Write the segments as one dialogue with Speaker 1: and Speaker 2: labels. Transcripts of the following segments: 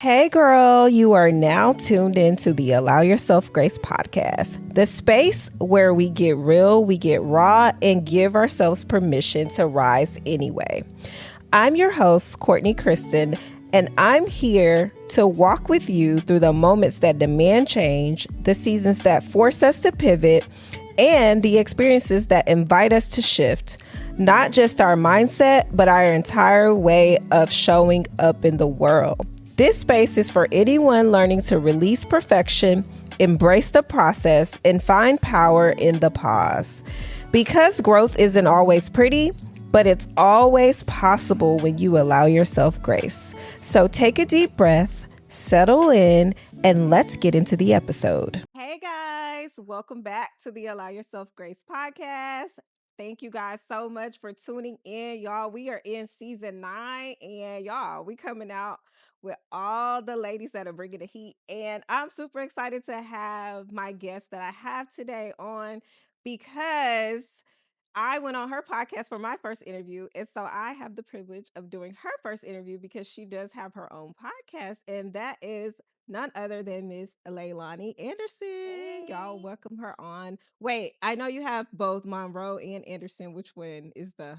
Speaker 1: Hey girl, you are now tuned into the Allow Yourself Grace podcast, the space where we get real, we get raw, and give ourselves permission to rise anyway. I'm your host, Courtney Kristen, and I'm here to walk with you through the moments that demand change, the seasons that force us to pivot, and the experiences that invite us to shift not just our mindset, but our entire way of showing up in the world. This space is for anyone learning to release perfection, embrace the process, and find power in the pause. Because growth isn't always pretty, but it's always possible when you allow yourself grace. So take a deep breath, settle in, and let's get into the episode. Hey guys, welcome back to the Allow Yourself Grace podcast. Thank you guys so much for tuning in, y'all. We are in season 9, and y'all, we coming out with all the ladies that are bringing the heat. And I'm super excited to have my guest that I have today on because I went on her podcast for my first interview. And so I have the privilege of doing her first interview because she does have her own podcast. And that is none other than Miss Leilani Anderson. Y'all
Speaker 2: Hey,
Speaker 1: welcome her on. Wait, I know you have both Monroe and Anderson. Which one is the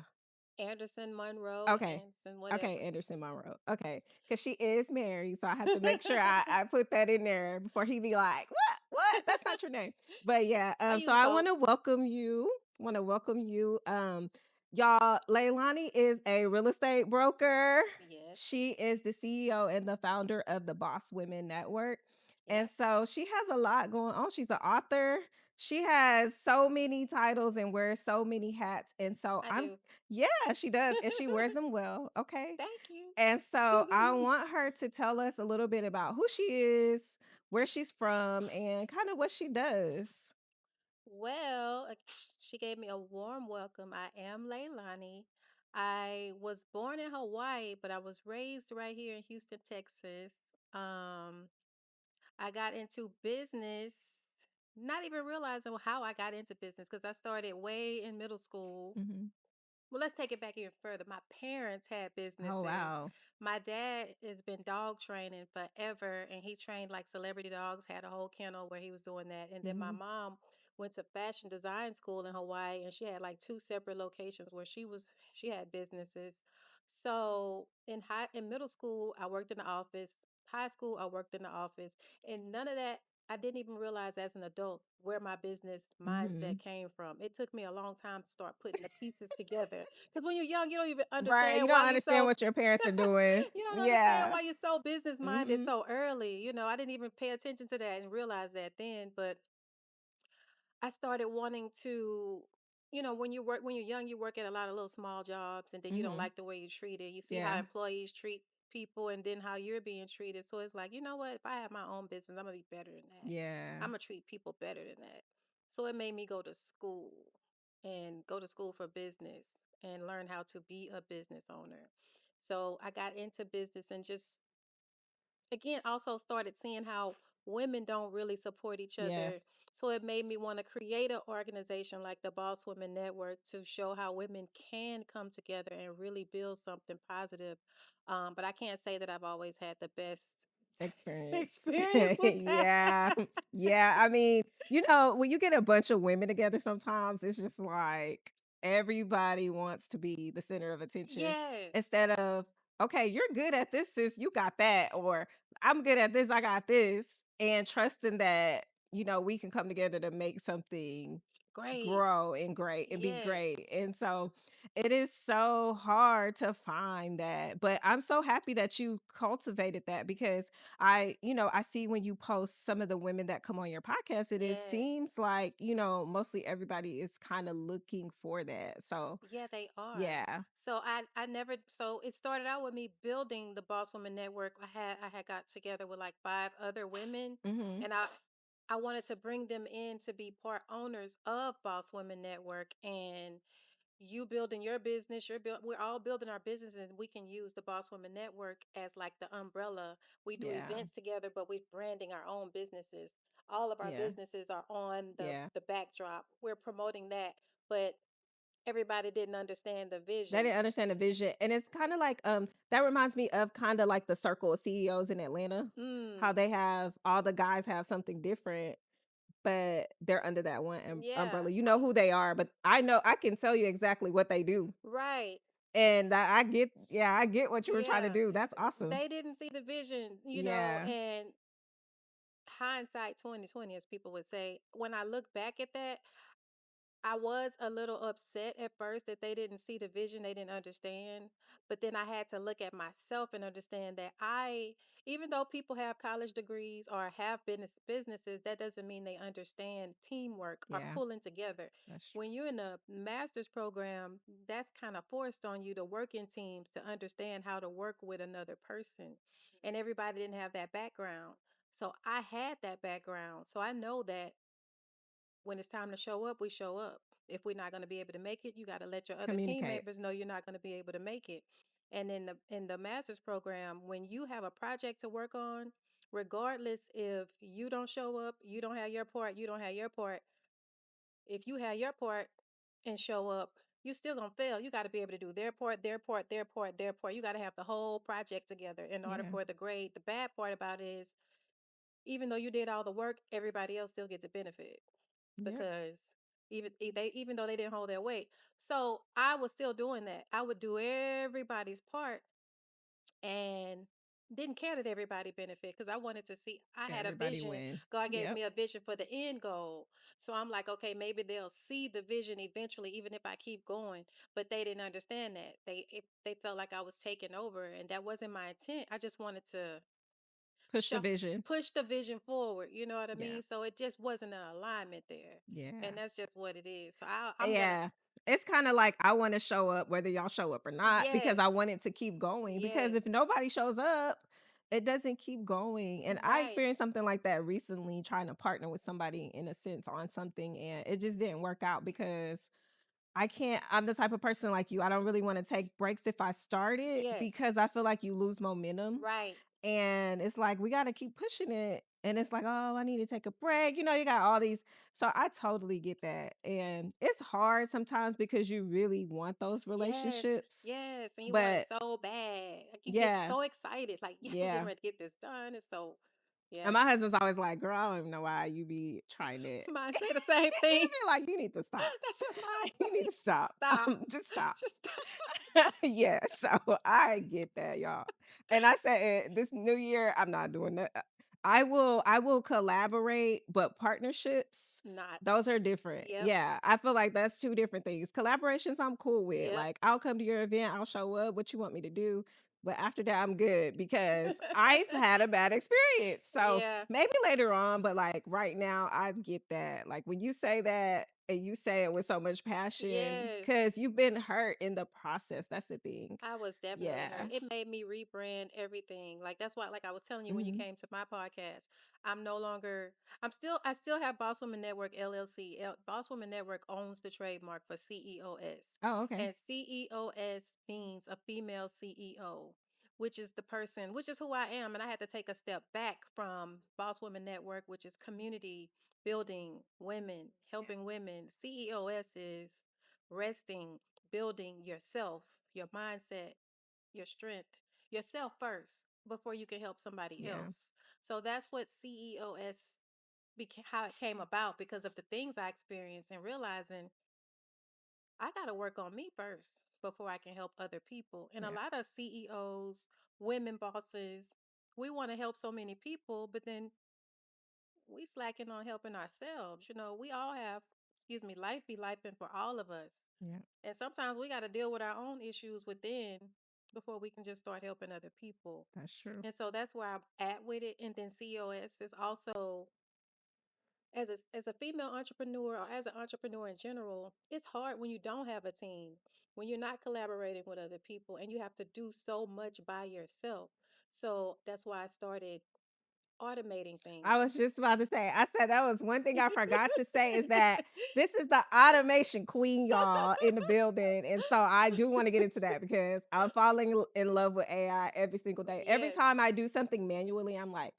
Speaker 2: Anderson, Monroe,
Speaker 1: okay?
Speaker 2: Anderson,
Speaker 1: Okay,
Speaker 2: whatever.
Speaker 1: Anderson Monroe. Okay, because she is married, so I have to make sure I put that in there before he be like, "What? What? That's not your name." But yeah,
Speaker 2: I
Speaker 1: so
Speaker 2: use
Speaker 1: I
Speaker 2: both.
Speaker 1: want to welcome you. Want to welcome you, y'all. Leilani is a real estate broker.
Speaker 2: Yes.
Speaker 1: She is the CEO and the founder of the Boss Women Network, and
Speaker 2: Yep.
Speaker 1: so she has a lot going on. She's an author. She has so many titles and wears so many hats, and so
Speaker 2: I
Speaker 1: I'm
Speaker 2: do.
Speaker 1: yeah, she does, and she wears them well. Okay.
Speaker 2: Thank you.
Speaker 1: And so I want her to tell us a little bit about who she is, where she's from, and kind of what she does.
Speaker 2: Well, she gave me a warm welcome. I am Leilani. I was born in Hawaii, but I was raised right here in Houston, Texas. Um, I got into business, not even realizing how I got into business because I started way in middle school.
Speaker 1: Hmm.
Speaker 2: Well, let's take it back even further. My parents had
Speaker 1: Oh,
Speaker 2: businesses.
Speaker 1: wow.
Speaker 2: My dad has been dog training forever, and he trained like celebrity dogs, had a whole kennel where he was doing that. And then my
Speaker 1: Hmm.
Speaker 2: mom went to fashion design school in Hawaii, and she had like two separate locations where she had businesses. So in middle school, I worked in the office. High school, I worked in the office, and none of that I didn't even realize as an adult where my business
Speaker 1: Hmm.
Speaker 2: mindset came from. It took me a long time to start putting the pieces together. Because when you're young, you don't even
Speaker 1: Right. You
Speaker 2: understand
Speaker 1: don't
Speaker 2: why you're
Speaker 1: understand
Speaker 2: so
Speaker 1: what your parents are doing.
Speaker 2: you don't understand
Speaker 1: Yeah.
Speaker 2: why you're so business minded
Speaker 1: Hmm.
Speaker 2: so early. I didn't even pay attention to that and realize that then. But I started wanting to, when you're young, you work at a lot of little small jobs and then you don't
Speaker 1: Hmm.
Speaker 2: like the way you're treated. You see how
Speaker 1: Yeah.
Speaker 2: employees treat people and then how you're being treated. So it's like, you know what? If I have my own business, I'm going to be better than that.
Speaker 1: Yeah.
Speaker 2: I'm going to treat people better than that. So it made me go to school for business and learn how to be a business owner. So I got into business and just again also started seeing how women don't really support each
Speaker 1: Yeah.
Speaker 2: other. So it made me want to create an organization like the Boss Women Network to show how women can come together and really build something positive. But I can't say that I've always had the best
Speaker 1: Experience.
Speaker 2: experience with that.
Speaker 1: Yeah. Yeah. I mean, when you get a bunch of women together, sometimes it's just like everybody wants to be the center of attention
Speaker 2: Yes,
Speaker 1: instead of, okay, you're good at this, sis, you got that. Or I'm good at this, I got this. And trusting that, we can come together to make something
Speaker 2: great.
Speaker 1: grow and great and be
Speaker 2: Yes,
Speaker 1: great. And so it is so hard to find that. But I'm so happy that you cultivated that because I see when you post some of the women that come on your podcast, it
Speaker 2: yes.
Speaker 1: seems like, mostly everybody is kind of looking for that. So
Speaker 2: Yeah, they are.
Speaker 1: yeah.
Speaker 2: So I never so it started out with me building the Boss Women Network. I had got together with like five other women
Speaker 1: Hmm.
Speaker 2: and I wanted to bring them in to be part owners of Boss Women Network and you building your business, we're all building our business and we can use the Boss Women Network as like the umbrella. We do
Speaker 1: Yeah.
Speaker 2: events together, but we're branding our own businesses. All of our
Speaker 1: Yeah.
Speaker 2: businesses are on the
Speaker 1: Yeah.
Speaker 2: the backdrop. We're promoting that. But everybody didn't understand the
Speaker 1: They
Speaker 2: vision.
Speaker 1: didn't understand the vision, and it's kinda like, that reminds me of kinda like the circle of CEOs in Atlanta, how
Speaker 2: Mm,
Speaker 1: they have all the guys have something different, but they're under that one
Speaker 2: yeah,
Speaker 1: umbrella. You know who they are, but I can tell you exactly what they do,
Speaker 2: right.
Speaker 1: and I get yeah, I get what you were trying to
Speaker 2: Yeah.
Speaker 1: do. That's awesome.
Speaker 2: They didn't see the vision,
Speaker 1: Yeah,
Speaker 2: and hindsight 2020, as people would say. When I look back at that, I was a little upset at first that they didn't see the vision, they didn't understand. But then I had to look at myself and understand that even though people have college degrees or have businesses, that doesn't mean they understand teamwork or
Speaker 1: yeah,
Speaker 2: pulling together.
Speaker 1: that's true.
Speaker 2: When you're in a master's program, that's kind of forced on you to work in teams to understand how to work with another person. And everybody didn't have that background. So I had that background. So I know that when it's time to show up, we show up. If we're not going to be able to make it, you got to let your other team
Speaker 1: Communicate.
Speaker 2: members know you're not going to be able to make it. And in the master's program, when you have a project to work on, regardless if you don't show up, you don't have your part, you don't have your part. If you have your part and show up, you still gonna fail. You got to be able to do their part, their part, their part, their part. You got to have the whole project together in order
Speaker 1: Yeah,
Speaker 2: for the grade. The bad part about it is, even though you did all the work, everybody else still gets a benefit
Speaker 1: yep,
Speaker 2: because even though they didn't hold their weight. So I was still doing that. I would do everybody's part and didn't care that everybody benefit because I wanted to see. I had a
Speaker 1: everybody
Speaker 2: vision.
Speaker 1: win.
Speaker 2: God gave
Speaker 1: Yep,
Speaker 2: me a vision for the end goal. So I'm like, okay, maybe they'll see the vision eventually, even if I keep going. But they didn't understand that. They felt like I was taking over, and that wasn't my intent. I just wanted to
Speaker 1: push the
Speaker 2: show
Speaker 1: vision.
Speaker 2: push the vision forward, you know what I
Speaker 1: Yeah,
Speaker 2: mean? So it just wasn't an alignment there.
Speaker 1: yeah.
Speaker 2: And that's just what it is. So I'm gonna.
Speaker 1: Yeah. It's kinda like I wanna show up whether y'all show up or not because I
Speaker 2: Yes,
Speaker 1: want it to keep going, because if
Speaker 2: yes,
Speaker 1: nobody shows up, it doesn't keep going, and I
Speaker 2: right,
Speaker 1: experienced something like that recently trying to partner with somebody in a sense on something, and it just didn't work out because I'm the type of person like you, I don't really wanna take breaks if I start it
Speaker 2: yes,
Speaker 1: because I feel like you lose momentum.
Speaker 2: right,
Speaker 1: And it's like, we gotta keep pushing it. And it's like, oh, I need to take a break. You got all these. So I totally get that. And it's hard sometimes because you really want those
Speaker 2: yes,
Speaker 1: relationships.
Speaker 2: yes. And you want it
Speaker 1: But
Speaker 2: so bad. Like you get
Speaker 1: yeah,
Speaker 2: so excited, like, yes, I'm getting
Speaker 1: yeah.
Speaker 2: ready to get this done. And so,
Speaker 1: And
Speaker 2: yeah.
Speaker 1: my husband's always like, girl, I don't even know why you be trying it.
Speaker 2: Mine say the same thing.
Speaker 1: Like, you need to stop.
Speaker 2: That's what mine
Speaker 1: You need
Speaker 2: say.
Speaker 1: to stop.
Speaker 2: Stop.
Speaker 1: Just stop.
Speaker 2: Just stop.
Speaker 1: Yeah, so I get that, y'all. And I said, this new year, I'm not doing that. I will collaborate, but partnerships,
Speaker 2: Not.
Speaker 1: those are different.
Speaker 2: Yep.
Speaker 1: Yeah, I feel like that's two different things. Collaborations, I'm cool with.
Speaker 2: Yep.
Speaker 1: Like, I'll come to your event, I'll show up, what you want me to do. But after that, I'm good because I've had a bad experience. So
Speaker 2: Yeah.
Speaker 1: maybe later on, but like right now, I get that. Like when you say that and you say it with so much passion
Speaker 2: Yes.
Speaker 1: because you've been hurt in the process. That's the thing.
Speaker 2: I was definitely hurt.
Speaker 1: Yeah.
Speaker 2: It made me rebrand everything. Like that's why, like I was telling you when you
Speaker 1: Mhm.
Speaker 2: came to my podcast, I'm no longer. I still have Boss Woman Network LLC. Boss Woman Network owns the trademark for CEOS,
Speaker 1: Oh, okay.
Speaker 2: and CEOS means a female CEO, which is the person, which is who I am. And I had to take a step back from Boss Woman Network, which is community building women, helping women. CEOS is resting, building yourself, your mindset, your strength, yourself first before you can help somebody
Speaker 1: Yeah.
Speaker 2: else. So that's what CEOS became, how it came about because of the things I experienced and realizing I got to work on me first before I can help other people. And a
Speaker 1: Yeah.
Speaker 2: lot of CEOs, women bosses, we want to help so many people, but then we slacking on helping ourselves. We all have, excuse me, life be lifing for all of us.
Speaker 1: Yeah.
Speaker 2: And sometimes we got to deal with our own issues within before we can just start helping other people.
Speaker 1: That's true.
Speaker 2: And so that's where I'm at with it. And then COS is also, as a female entrepreneur or as an entrepreneur in general, it's hard when you don't have a team, when you're not collaborating with other people, and you have to do so much by yourself. So that's why I started automating things.
Speaker 1: I was just about to say, I said that was one thing I forgot to say is that this is the automation queen, y'all, in the building. And so I do want to get into that because I'm falling in love with AI every single day. Every
Speaker 2: Yes.
Speaker 1: time I do something manually, I'm like,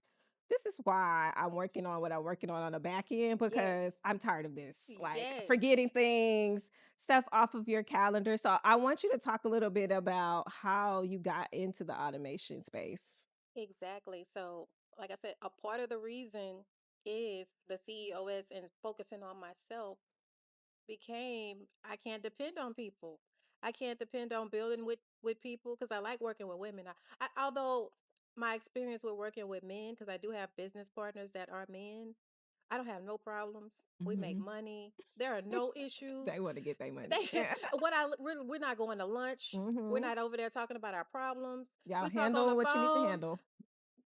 Speaker 1: This is why I'm working on what I'm working on the back end because
Speaker 2: Yes.
Speaker 1: I'm tired of this, like
Speaker 2: Yes.
Speaker 1: forgetting things, stuff off of your calendar. So I want you to talk a little bit about how you got into the automation space.
Speaker 2: Exactly. So, like I said, a part of the reason is the CEOs and focusing on myself became I can't depend on people. I can't depend on building with people because I like working with women. Although my experience with working with men, because I do have business partners that are men, I don't have no problems. We make
Speaker 1: Mhm.
Speaker 2: money. There are no issues.
Speaker 1: They want to get their money.
Speaker 2: They we're not going to lunch. We're
Speaker 1: Mhm.
Speaker 2: not over there talking about our problems.
Speaker 1: Y'all
Speaker 2: We talk on
Speaker 1: handle
Speaker 2: the
Speaker 1: what you need to
Speaker 2: phone.
Speaker 1: handle.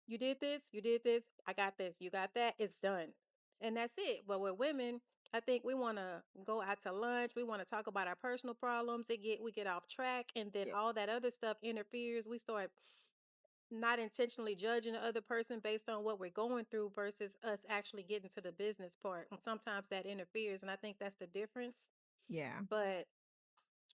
Speaker 2: You did this, you did this, I got this, you got that, it's done. And that's it. But with women, I think we want to go out to lunch, we want to talk about our personal problems, we get off track and then
Speaker 1: Yeah.
Speaker 2: all that other stuff interferes. We start not intentionally judging the other person based on what we're going through versus us actually getting to the business part. And sometimes that interferes and I think that's the difference.
Speaker 1: Yeah.
Speaker 2: But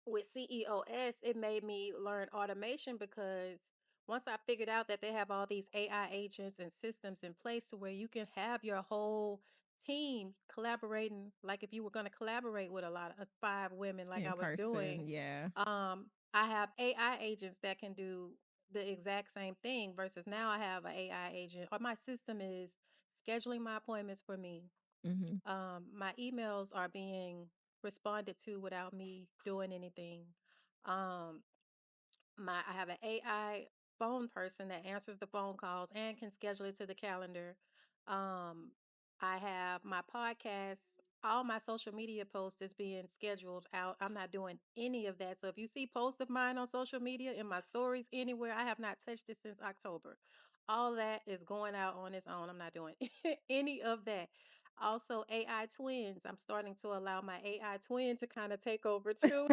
Speaker 2: with CEOS, it made me learn automation because once I figured out that they have all these AI agents and systems in place to where you can have your whole team collaborating, like if you were going to collaborate with a lot of five women, like
Speaker 1: In
Speaker 2: I was doing,
Speaker 1: person. Yeah.
Speaker 2: I have AI agents that can do the exact same thing versus now I have an AI agent or my system is scheduling my appointments for me.
Speaker 1: Mhm.
Speaker 2: My emails are being responded to without me doing anything. Um, I have an AI phone person that answers the phone calls and can schedule it to the calendar. Um, I have my podcast, all my social media posts is being scheduled out. I'm not doing any of that. So if you see posts of mine on social media in my stories anywhere, I have not touched it since October. All that is going out on its own. I'm not doing any of that. Also, AI twins. I'm starting to allow my AI twin to kind of take over too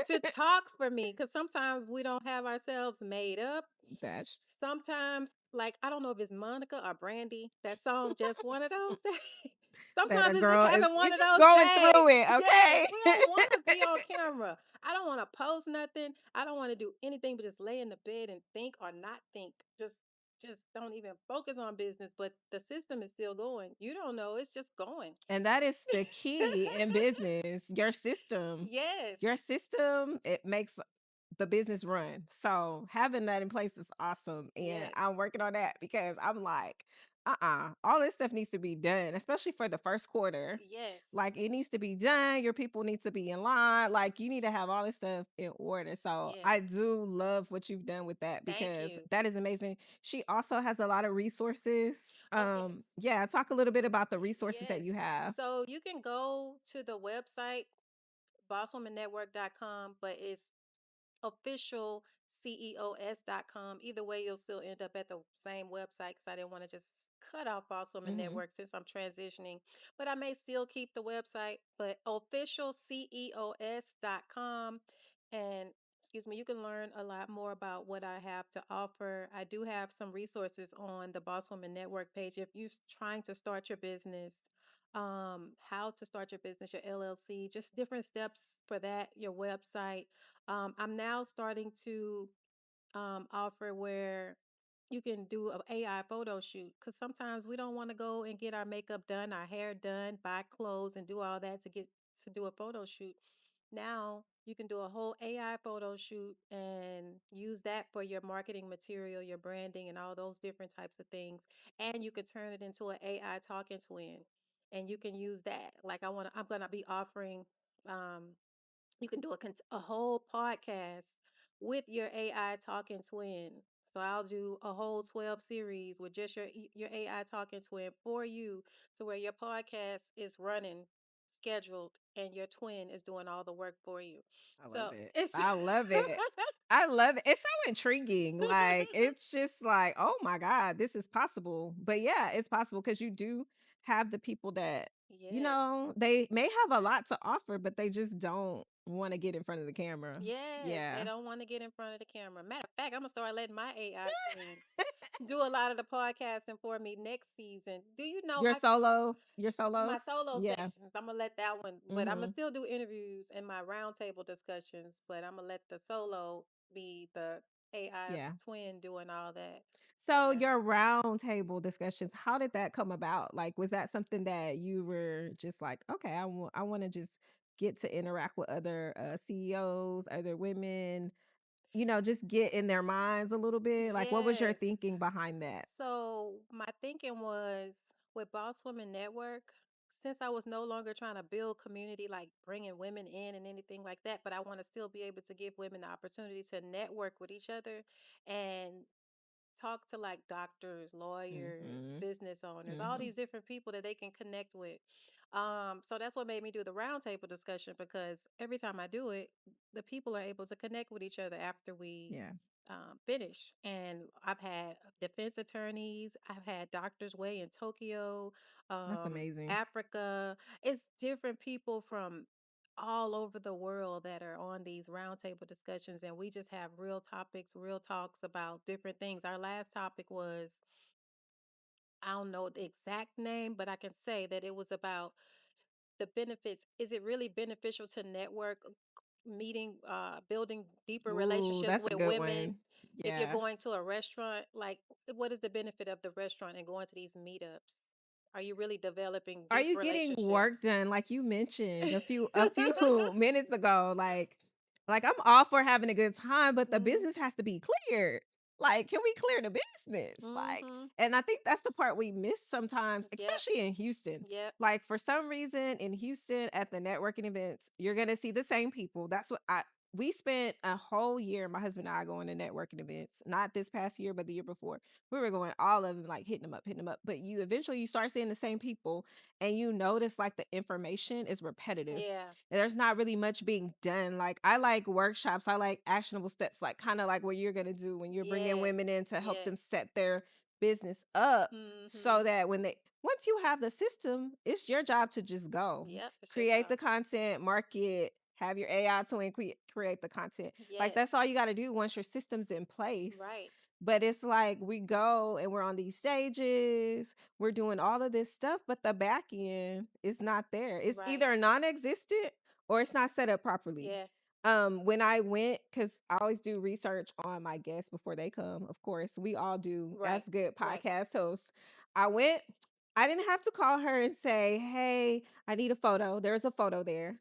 Speaker 2: to talk for me because sometimes we don't have ourselves made up.
Speaker 1: That's
Speaker 2: Sometimes, like, I don't know if it's Monica or Brandy, that song, just one of those days.
Speaker 1: that a
Speaker 2: Sometimes it's just
Speaker 1: girl is
Speaker 2: having
Speaker 1: you
Speaker 2: one of
Speaker 1: just
Speaker 2: those
Speaker 1: going through
Speaker 2: days.
Speaker 1: it,
Speaker 2: Yes,
Speaker 1: okay?
Speaker 2: we don't want to be on camera. I don't want to post nothing. I don't want to do anything but just lay in the bed and think or not think. Just don't even focus on business, but the system is still going. You don't know, it's just going.
Speaker 1: And that is the key in business. Your system.
Speaker 2: Yes.
Speaker 1: Your system, it makes the business run. So having that in place is awesome. And
Speaker 2: Yes.
Speaker 1: I'm working on that because I'm like, all this stuff needs to be done, especially for the first quarter.
Speaker 2: Yes.
Speaker 1: Like it needs to be done. Your people need to be in line. Like you need to have all this stuff in order. So I
Speaker 2: Yes.
Speaker 1: do love what you've done with that
Speaker 2: Thank
Speaker 1: because
Speaker 2: you.
Speaker 1: that is amazing. She also has a lot of resources.
Speaker 2: Oh, yes.
Speaker 1: Yeah, talk a little bit about the resources that
Speaker 2: Yes.
Speaker 1: you have.
Speaker 2: So you can go to the website, bosswomannetwork.com, but it's official CEOS.com. Either way, you'll still end up at the same website because I didn't want to just cut off Boss Woman
Speaker 1: Hmm.
Speaker 2: Network since I'm transitioning. But I may still keep the website, but official CEOS.com. And excuse me, you can learn a lot more about what I have to offer. I do have some resources on the Boss Woman Network page. If you're trying to start your business, how to start your business, your LLC, just different steps for that, your website. I'm now starting to offer where you can do an AI photo shoot because sometimes we don't want to go and get our makeup done, our hair done, buy clothes, and do all that to do a photo shoot. Now you can do a whole AI photo shoot and use that for your marketing material, your branding, and all those different types of things. And you can turn it into an AI talking twin, and you can use that. Like I'm gonna be offering. Um, you can do a whole podcast with your AI talking twin. So I'll do a whole 12 series with just your AI talking twin for you to where your podcast is running scheduled and your twin is doing all the work for you.
Speaker 1: I love
Speaker 2: So
Speaker 1: it.
Speaker 2: it's
Speaker 1: I love it. I love it. It's so intriguing. Like it's just like, oh my God, this is possible. But yeah, it's possible because you do have the people that,
Speaker 2: yes.
Speaker 1: they may have a lot to offer, but they just don't want to get in front of the camera.
Speaker 2: Yes, they
Speaker 1: Yeah.
Speaker 2: don't want to get in front of the camera. Matter of fact, I'm gonna start letting my AI twin do a lot of the podcasting for me next season. Do you know
Speaker 1: Your
Speaker 2: my
Speaker 1: solos?
Speaker 2: solo
Speaker 1: Yeah.
Speaker 2: sessions? I'm gonna let that one, but I'm gonna
Speaker 1: Hmm.
Speaker 2: still do interviews and my roundtable discussions. But I'm gonna let the solo be the AI's
Speaker 1: Yeah.
Speaker 2: twin doing all that.
Speaker 1: So
Speaker 2: Yeah.
Speaker 1: your round table discussions, how did that come about? Like, was that something that you were just like, okay, I want to just get to interact with other CEOs, other women, just get in their minds a little bit? Like, what was your
Speaker 2: Yes.
Speaker 1: thinking behind that?
Speaker 2: So my thinking was with Boss Women Network, since I was no longer trying to build community, like bringing women in and anything like that, but I want to still be able to give women the opportunity to network with each other and talk to like doctors, lawyers,
Speaker 1: Mhm.
Speaker 2: business owners, all
Speaker 1: Mhm.
Speaker 2: these different people that they can connect with. So that's what made me do the roundtable discussion because every time I do it, the people are able to connect with each other after we
Speaker 1: Yeah,
Speaker 2: finish. And I've had defense attorneys, I've had doctors way in Tokyo,
Speaker 1: that's amazing.
Speaker 2: Africa. It's different people from all over the world that are on these roundtable discussions, and we just have real topics, real talks about different things. Our last topic was, I don't know the exact name, but I can say that it was about the benefits. Is it really beneficial to network, meeting, building deeper
Speaker 1: Ooh,
Speaker 2: relationships
Speaker 1: that's a
Speaker 2: with
Speaker 1: good
Speaker 2: women?
Speaker 1: one.
Speaker 2: If you're
Speaker 1: Yeah.
Speaker 2: going to a restaurant, like what is the benefit of the restaurant and going to these meetups? Are you really developing
Speaker 1: Are
Speaker 2: deep
Speaker 1: you getting work
Speaker 2: relationships?
Speaker 1: done like you mentioned a few minutes ago? Like I'm all for having a good time, but the
Speaker 2: Mhm.
Speaker 1: business has to be cleared. Like, can we clear the business? Like,
Speaker 2: Mhm.
Speaker 1: and I think that's the part we miss sometimes,
Speaker 2: Yep.
Speaker 1: especially in Houston.
Speaker 2: Yep.
Speaker 1: Like, for some reason in Houston at the networking events, you're gonna see the same people. That's what I we spent a whole year, my husband and I going to networking events, not this past year, but the year before. We were going all of them, like hitting them up. But you eventually you start seeing the same people and you notice like the information is repetitive.
Speaker 2: Yeah.
Speaker 1: And there's not really much being done. Like I like workshops, I like actionable steps, like kind of like what you're gonna do when you're bringing women
Speaker 2: Yes.
Speaker 1: in to help them
Speaker 2: Yes.
Speaker 1: set their business up, so
Speaker 2: Mhm.
Speaker 1: that when they once you have the system, it's your job to just go
Speaker 2: Yep. It's your
Speaker 1: create
Speaker 2: job.
Speaker 1: the content, market, have your AI to create the content. Like that's
Speaker 2: Yes.
Speaker 1: all you got to do once your system's in place.
Speaker 2: Right.
Speaker 1: But it's like we go and we're on these stages, we're doing all of this stuff, but the back end is not there. It's
Speaker 2: Right.
Speaker 1: either non-existent or it's not set up properly.
Speaker 2: Yeah.
Speaker 1: When I went, because I always do research on my guests before they come, of course, we all do
Speaker 2: Right.
Speaker 1: as good
Speaker 2: Right.
Speaker 1: podcast hosts. I went, I didn't have to call her and say, hey, I need a photo. There's a photo there.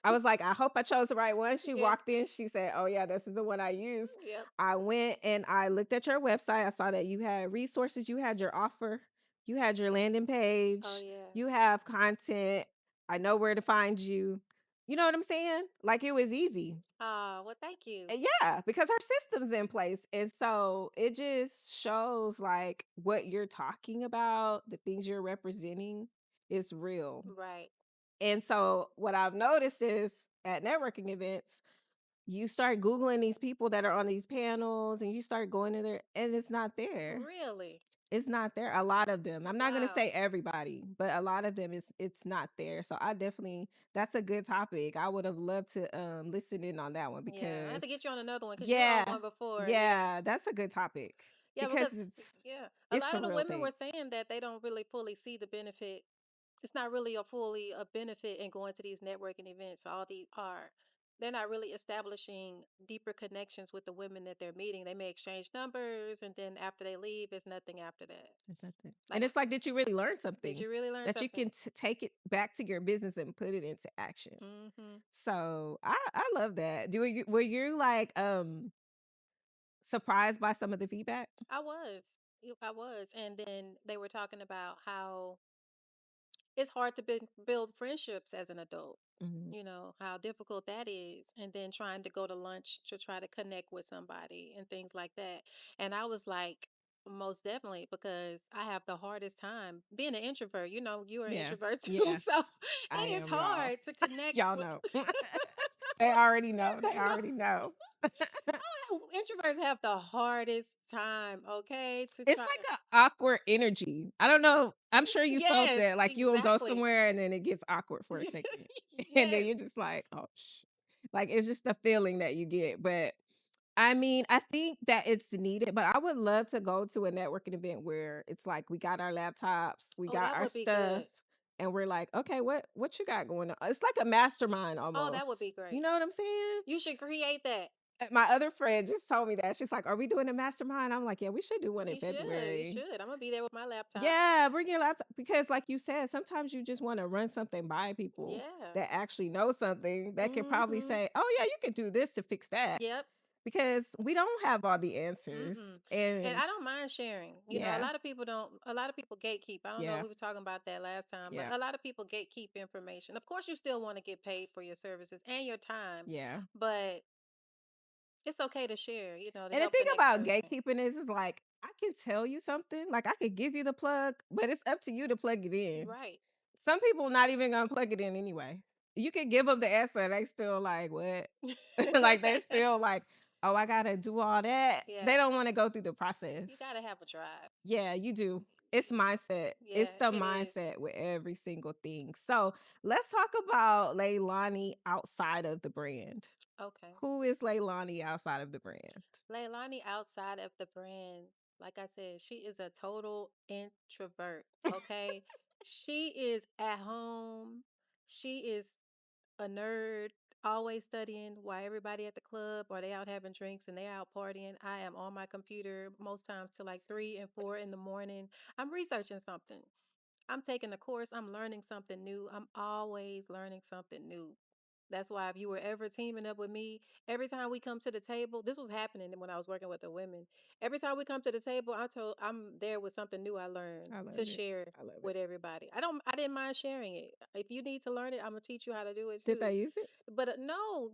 Speaker 1: I was like, I hope I chose the right one. She
Speaker 2: Yeah.
Speaker 1: walked in, she said, oh yeah, this is the one I use.
Speaker 2: Yep.
Speaker 1: I went and I looked at your website. I saw that you had resources, you had your offer, you had your landing
Speaker 2: Oh
Speaker 1: page,
Speaker 2: yeah.
Speaker 1: you have content. I know where to find you. You know what I'm saying? Like it was easy.
Speaker 2: Well, thank you.
Speaker 1: Yeah, because our system's in place. And so it just shows like what you're talking about, the things you're representing is real.
Speaker 2: Right.
Speaker 1: And so what I've noticed is at networking events, you start Googling these people that are on these panels and you start going in there and it's not there.
Speaker 2: Really?
Speaker 1: It's not there. A lot of them. I'm not gonna
Speaker 2: Wow.
Speaker 1: say everybody, but a lot of them is it's not there. So I definitely that's a good topic. I would have loved to listen in on that one
Speaker 2: Yeah. I have to
Speaker 1: because
Speaker 2: get you on another one because you were on
Speaker 1: yeah,
Speaker 2: one before. Yeah.
Speaker 1: yeah, that's a good topic
Speaker 2: Yeah.
Speaker 1: because
Speaker 2: Because
Speaker 1: it's
Speaker 2: yeah, a
Speaker 1: it's
Speaker 2: lot
Speaker 1: a
Speaker 2: of the
Speaker 1: real
Speaker 2: women
Speaker 1: thing.
Speaker 2: were saying that they don't really fully see the benefit. It's not really a fully a benefit in going to these networking events. All these are they're not really establishing deeper connections with the women that they're meeting. They may exchange numbers and then after they leave, it's nothing after that.
Speaker 1: There's nothing. And
Speaker 2: Like,
Speaker 1: it's like, did you really learn
Speaker 2: did
Speaker 1: something
Speaker 2: you really learn
Speaker 1: that you
Speaker 2: something?
Speaker 1: can take it back to your business and put it into action?
Speaker 2: Hmm.
Speaker 1: So I love that. Were you like surprised by some of the feedback?
Speaker 2: I was. I was. And then they were talking about how it's hard to build friendships as an adult.
Speaker 1: Mhm.
Speaker 2: You know, how difficult that is. And then trying to go to lunch to try to connect with somebody and things like that. And I was like, most definitely, because I have the hardest time being an introvert. You know, you're an
Speaker 1: Yeah.
Speaker 2: introvert too.
Speaker 1: Yeah,
Speaker 2: So
Speaker 1: I
Speaker 2: it is
Speaker 1: am, y'all.
Speaker 2: hard to connect
Speaker 1: Y'all
Speaker 2: with.
Speaker 1: know. They already know. They
Speaker 2: No,
Speaker 1: already know.
Speaker 2: introverts have the hardest time, okay, to
Speaker 1: It's
Speaker 2: try.
Speaker 1: like a awkward energy. I don't know. I'm sure you felt
Speaker 2: Yes,
Speaker 1: that. Like you will go
Speaker 2: exactly.
Speaker 1: somewhere and then it gets awkward for a second. And then
Speaker 2: Yes.
Speaker 1: you're just like, oh, like it's just the feeling that you get. But I mean, I think that it's needed, but I would love to go to a networking event where it's like we got our laptops, we
Speaker 2: Oh,
Speaker 1: got
Speaker 2: that
Speaker 1: our
Speaker 2: would be
Speaker 1: stuff,
Speaker 2: good.
Speaker 1: and we're like, okay, what you got going on? It's like a mastermind
Speaker 2: Oh, that would be
Speaker 1: almost. You
Speaker 2: great.
Speaker 1: know what I'm saying?
Speaker 2: You should create that.
Speaker 1: My other friend just told me that. She's like, "Are we doing a mastermind?" I'm like, "Yeah, we should do one in
Speaker 2: You should. You
Speaker 1: February."
Speaker 2: should. I'm gonna be there with my laptop.
Speaker 1: Yeah, bring your laptop because, like you said, sometimes you just want to run something by people
Speaker 2: Yeah.
Speaker 1: that actually know something that can probably
Speaker 2: Mm-hmm.
Speaker 1: say, "Oh, yeah, you can do this to fix that,"
Speaker 2: Yep.
Speaker 1: because we don't have all the answers.
Speaker 2: Mm-mm. And
Speaker 1: And
Speaker 2: I don't mind sharing. A
Speaker 1: yeah,
Speaker 2: lot of people don't, a lot of people gatekeep. I don't know if
Speaker 1: yeah,
Speaker 2: we were talking about that last time, but
Speaker 1: yeah,
Speaker 2: a lot of people gatekeep information. Of course, you still want to get paid for your services and your time,
Speaker 1: yeah.
Speaker 2: but it's okay to share, to
Speaker 1: And the
Speaker 2: help
Speaker 1: thing
Speaker 2: the next
Speaker 1: about
Speaker 2: person.
Speaker 1: gatekeeping is like I can tell you something, like I could give you the plug, but it's up to you to plug it in.
Speaker 2: Right.
Speaker 1: Some people not even gonna plug it in anyway. You can give them the answer, they still like, "What?" Like, they're still like, "Oh, I gotta do all that."
Speaker 2: Yeah.
Speaker 1: They don't wanna go through the
Speaker 2: You
Speaker 1: process.
Speaker 2: got to have a drive.
Speaker 1: Yeah, you do. It's mindset. It's
Speaker 2: Yeah,
Speaker 1: the
Speaker 2: it is.
Speaker 1: mindset with every single thing. So, let's talk about Leilani outside of the brand.
Speaker 2: Okay.
Speaker 1: Who is Leilani outside of the brand?
Speaker 2: Leilani, outside of the brand, like I said, she is a total introvert. Okay. She is at home. She is a nerd, always studying while everybody at the club or they out having drinks and they out partying. I am on my computer most times till like 3 and 4 in the morning. I'm researching something. I'm taking a course. I'm learning something new. I'm always learning something new. That's why if you were ever teaming up with me, every time we come to the table, this was happening when I was working with the women. Every time we come to the table, I'm there with something new I learned
Speaker 1: I
Speaker 2: to
Speaker 1: love it.
Speaker 2: share
Speaker 1: I love it.
Speaker 2: with everybody. I didn't mind sharing it. If you need to learn it, I'm gonna teach you how to do it
Speaker 1: Did they
Speaker 2: too.
Speaker 1: use it?
Speaker 2: But no,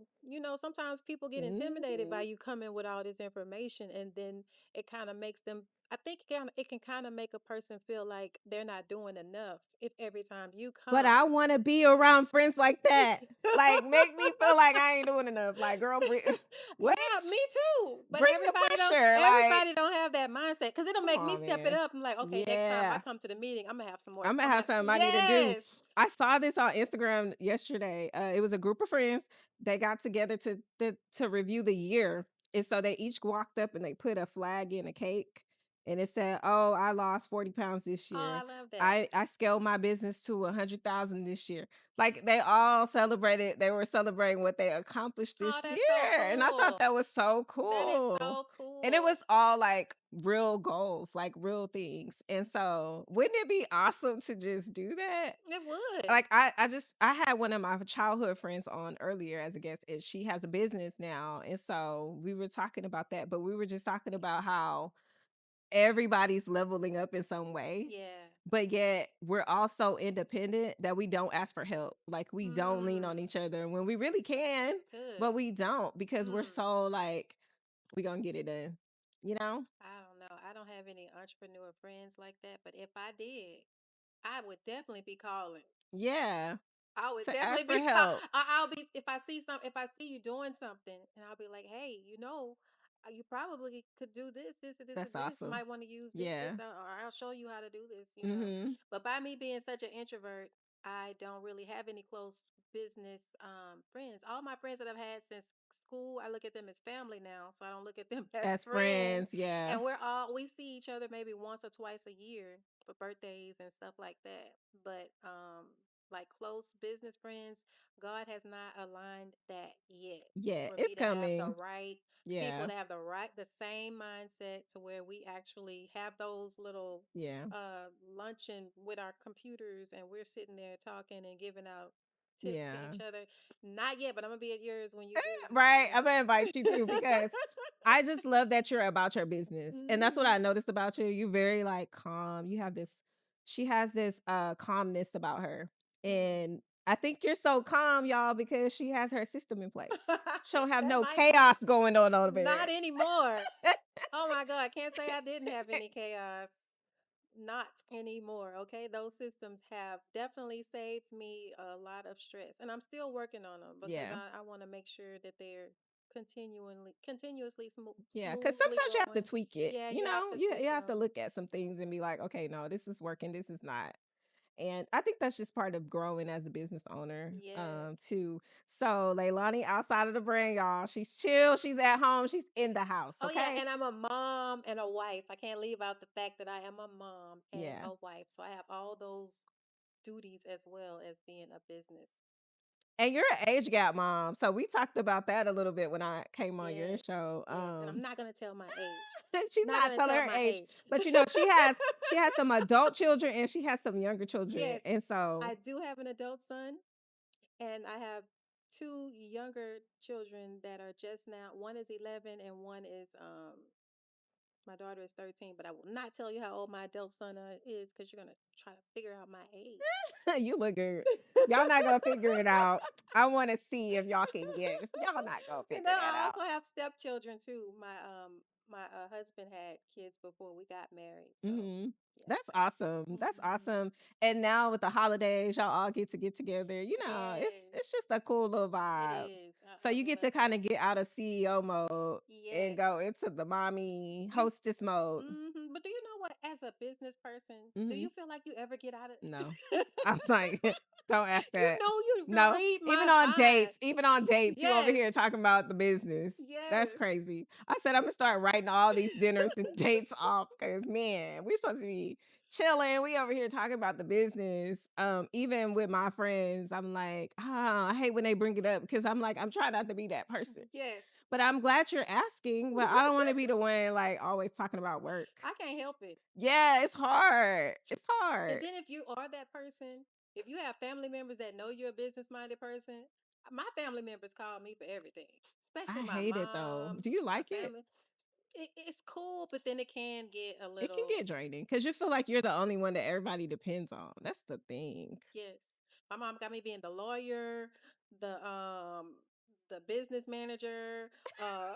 Speaker 2: sometimes people get intimidated by
Speaker 1: Mhm.
Speaker 2: you coming with all this information, and then it kind of makes them. I think it can kind of make a person feel like they're not doing enough if every time you
Speaker 1: But
Speaker 2: come.
Speaker 1: I wanna be around friends like that. Like, make me feel like I ain't doing enough. Like, girl, what?
Speaker 2: Yeah, me too. But
Speaker 1: Bring the pressure. Like,
Speaker 2: everybody don't have that mindset because it'll
Speaker 1: come
Speaker 2: make me
Speaker 1: on,
Speaker 2: step it
Speaker 1: man.
Speaker 2: up. I'm like, okay, next time I
Speaker 1: Yeah.
Speaker 2: come to the meeting, I'm gonna have some more.
Speaker 1: I'm gonna
Speaker 2: I'm
Speaker 1: have
Speaker 2: gonna,
Speaker 1: something I need to do.
Speaker 2: yes.
Speaker 1: I saw this on Instagram yesterday. It was a group of friends. They got together to review the year, and so they each walked up and they put a flag in a cake, and it said, "Oh, I lost 40 pounds this
Speaker 2: Oh, I
Speaker 1: year.
Speaker 2: love that.
Speaker 1: I scaled my business to 100,000 this year." Like they all celebrated. They were celebrating what they accomplished
Speaker 2: Oh,
Speaker 1: this
Speaker 2: that's so
Speaker 1: year, and I thought
Speaker 2: cool.
Speaker 1: that was so
Speaker 2: That is
Speaker 1: cool.
Speaker 2: so
Speaker 1: And it
Speaker 2: cool.
Speaker 1: was all like real goals, like real things. And so, wouldn't it be awesome to just do that?
Speaker 2: It would.
Speaker 1: Like I had one of my childhood friends on earlier as a guest, and she has a business now. And so we were talking about that, but we were just talking about how everybody's leveling up in some way,
Speaker 2: Yeah.
Speaker 1: but yet we're all so independent that we don't ask for help. Like we don't lean on
Speaker 2: Hmm.
Speaker 1: each other when we really can,
Speaker 2: Good.
Speaker 1: but we don't because we're
Speaker 2: Hmm.
Speaker 1: so like we gonna get it done, you know?
Speaker 2: I don't know. I don't have any entrepreneur friends like that, but if I did, I would definitely be calling.
Speaker 1: Yeah.
Speaker 2: I would
Speaker 1: To
Speaker 2: definitely
Speaker 1: ask for
Speaker 2: be.
Speaker 1: help.
Speaker 2: I'll be if I see you doing something, and I'll be like, hey, you probably could do this, this, or this, or
Speaker 1: That's
Speaker 2: this. You
Speaker 1: awesome.
Speaker 2: might want to use this,
Speaker 1: Yeah.
Speaker 2: or I'll show you how to do this.
Speaker 1: Mhm.
Speaker 2: But by me being such an introvert, I don't really have any close business friends. All my friends that I've had since school, I look at them as family now, so I don't look at them as
Speaker 1: As
Speaker 2: friends.
Speaker 1: friends, yeah.
Speaker 2: And we see each other maybe once or twice a year for birthdays and stuff like that. But like close business friends, God has not aligned that yet
Speaker 1: Yeah,
Speaker 2: for me
Speaker 1: it's
Speaker 2: to have the
Speaker 1: coming.
Speaker 2: right people
Speaker 1: Yeah.
Speaker 2: that have the same mindset to where we actually have those little
Speaker 1: Yeah.
Speaker 2: luncheon with our computers and we're sitting there talking and giving out tips to
Speaker 1: Yeah.
Speaker 2: each other. Not yet, but I'm gonna be at yours when you do.
Speaker 1: Right. I'm gonna invite you too because I just love that you're about your business. And that's what
Speaker 2: Hmm.
Speaker 1: I noticed about you. You're very like calm. You have this she has this calmness about her.
Speaker 2: Yeah.
Speaker 1: And I think you're so calm, y'all, because she has her system in place. She don't have
Speaker 2: That
Speaker 1: no
Speaker 2: might be.
Speaker 1: chaos going on over
Speaker 2: Not
Speaker 1: there.
Speaker 2: anymore. Oh my God, I can't say I didn't have any chaos. Not anymore. Okay. Those systems have definitely saved me a lot of stress. And I'm still working on them because
Speaker 1: Yeah.
Speaker 2: I want to make sure that they're continuously
Speaker 1: Yeah, because
Speaker 2: smoothly
Speaker 1: sometimes you have to
Speaker 2: going.
Speaker 1: tweak it.
Speaker 2: Yeah,
Speaker 1: You
Speaker 2: you have
Speaker 1: know,
Speaker 2: to
Speaker 1: you
Speaker 2: tweak
Speaker 1: have to
Speaker 2: them.
Speaker 1: look at some things and be like, okay, no, this is working, this is not. And I think that's just part of growing as a business owner,
Speaker 2: Yes.
Speaker 1: too. So Leilani outside of the brand, y'all, she's chill, she's at home, she's in the house,
Speaker 2: Oh yeah,
Speaker 1: okay?
Speaker 2: and I'm a mom and a wife. I can't leave out the fact that I am a mom and
Speaker 1: Yeah.
Speaker 2: a wife. So I have all those duties as well as being a business
Speaker 1: And you're an age gap mom. So we talked about that a little bit when I came on your
Speaker 2: Yes,
Speaker 1: show.
Speaker 2: yes, and I'm not gonna tell my age.
Speaker 1: She's
Speaker 2: Not
Speaker 1: not
Speaker 2: gonna
Speaker 1: telling
Speaker 2: tell
Speaker 1: her
Speaker 2: my
Speaker 1: age,
Speaker 2: age.
Speaker 1: but you know, she has some adult children and she has some younger children.
Speaker 2: Yes,
Speaker 1: And so
Speaker 2: I do have an adult son, and I have two younger children that are just now. One is 11, and one is my daughter is 13. But I will not tell you how old my adult son is because you're gonna try to figure out my age.
Speaker 1: you look good. Y'all not gonna figure it out. I want to see if y'all can guess. Y'all not gonna
Speaker 2: And
Speaker 1: figure
Speaker 2: then
Speaker 1: that
Speaker 2: I
Speaker 1: out.
Speaker 2: also have stepchildren too. My husband had kids before we got married, so
Speaker 1: Mhm.
Speaker 2: yeah.
Speaker 1: That's awesome. That's
Speaker 2: Hmm.
Speaker 1: awesome. And now with the holidays, y'all all get together. You know, it's
Speaker 2: Yes,
Speaker 1: it's just a cool little
Speaker 2: it
Speaker 1: vibe.
Speaker 2: is.
Speaker 1: So
Speaker 2: I
Speaker 1: you get to
Speaker 2: love
Speaker 1: kind
Speaker 2: it.
Speaker 1: of get out of CEO mode and
Speaker 2: Yes.
Speaker 1: go into the mommy
Speaker 2: You
Speaker 1: hostess mode.
Speaker 2: But do you know what? As a business person, do
Speaker 1: Mhm.
Speaker 2: you feel like you ever get out of
Speaker 1: No. I was like, don't ask
Speaker 2: You
Speaker 1: that.
Speaker 2: know you can
Speaker 1: No.
Speaker 2: read
Speaker 1: Even
Speaker 2: my
Speaker 1: on
Speaker 2: mind.
Speaker 1: dates, you over
Speaker 2: Yes.
Speaker 1: here talking about the business. That's
Speaker 2: Yes.
Speaker 1: crazy. I said I'm gonna start writing all these dinners and dates off because man, we supposed to be chilling. We over here talking about the business. Even with my friends, I'm like, I hate when they bring it up because I'm like, I'm trying not to be that person.
Speaker 2: Yes.
Speaker 1: But I'm glad you're asking, but I don't want to be the one like always talking about work.
Speaker 2: I can't help it.
Speaker 1: Yeah, it's hard. It's
Speaker 2: And
Speaker 1: hard.
Speaker 2: then if you are that person, if you have family members that know you're a business minded person, my family members call me for everything, especially
Speaker 1: I
Speaker 2: my
Speaker 1: hate it though.
Speaker 2: mom,
Speaker 1: Do you
Speaker 2: my
Speaker 1: like it?
Speaker 2: family. It's cool, but then it can get a
Speaker 1: It can
Speaker 2: little.
Speaker 1: get draining because you feel like you're the only one that everybody depends on. That's the thing.
Speaker 2: Yes. My mom got me being the lawyer, the business manager. Uh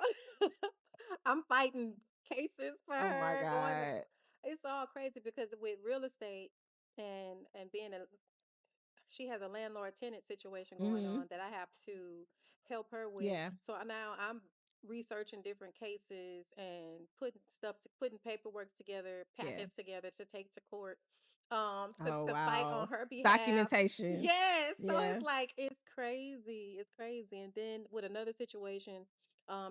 Speaker 2: I'm fighting cases for
Speaker 1: Oh my
Speaker 2: her, going to
Speaker 1: God.
Speaker 2: it's all crazy because with real estate and being a she has a landlord tenant situation going
Speaker 1: Hmm.
Speaker 2: on that I have to help her with.
Speaker 1: Yeah.
Speaker 2: So now I'm researching different cases and putting paperwork together,
Speaker 1: Yeah.
Speaker 2: packets together to take to court
Speaker 1: Oh
Speaker 2: to fight on
Speaker 1: wow.
Speaker 2: her behalf.
Speaker 1: Documentation.
Speaker 2: Yes, so
Speaker 1: Yeah.
Speaker 2: it's like it's crazy. It's crazy. And then with another situation,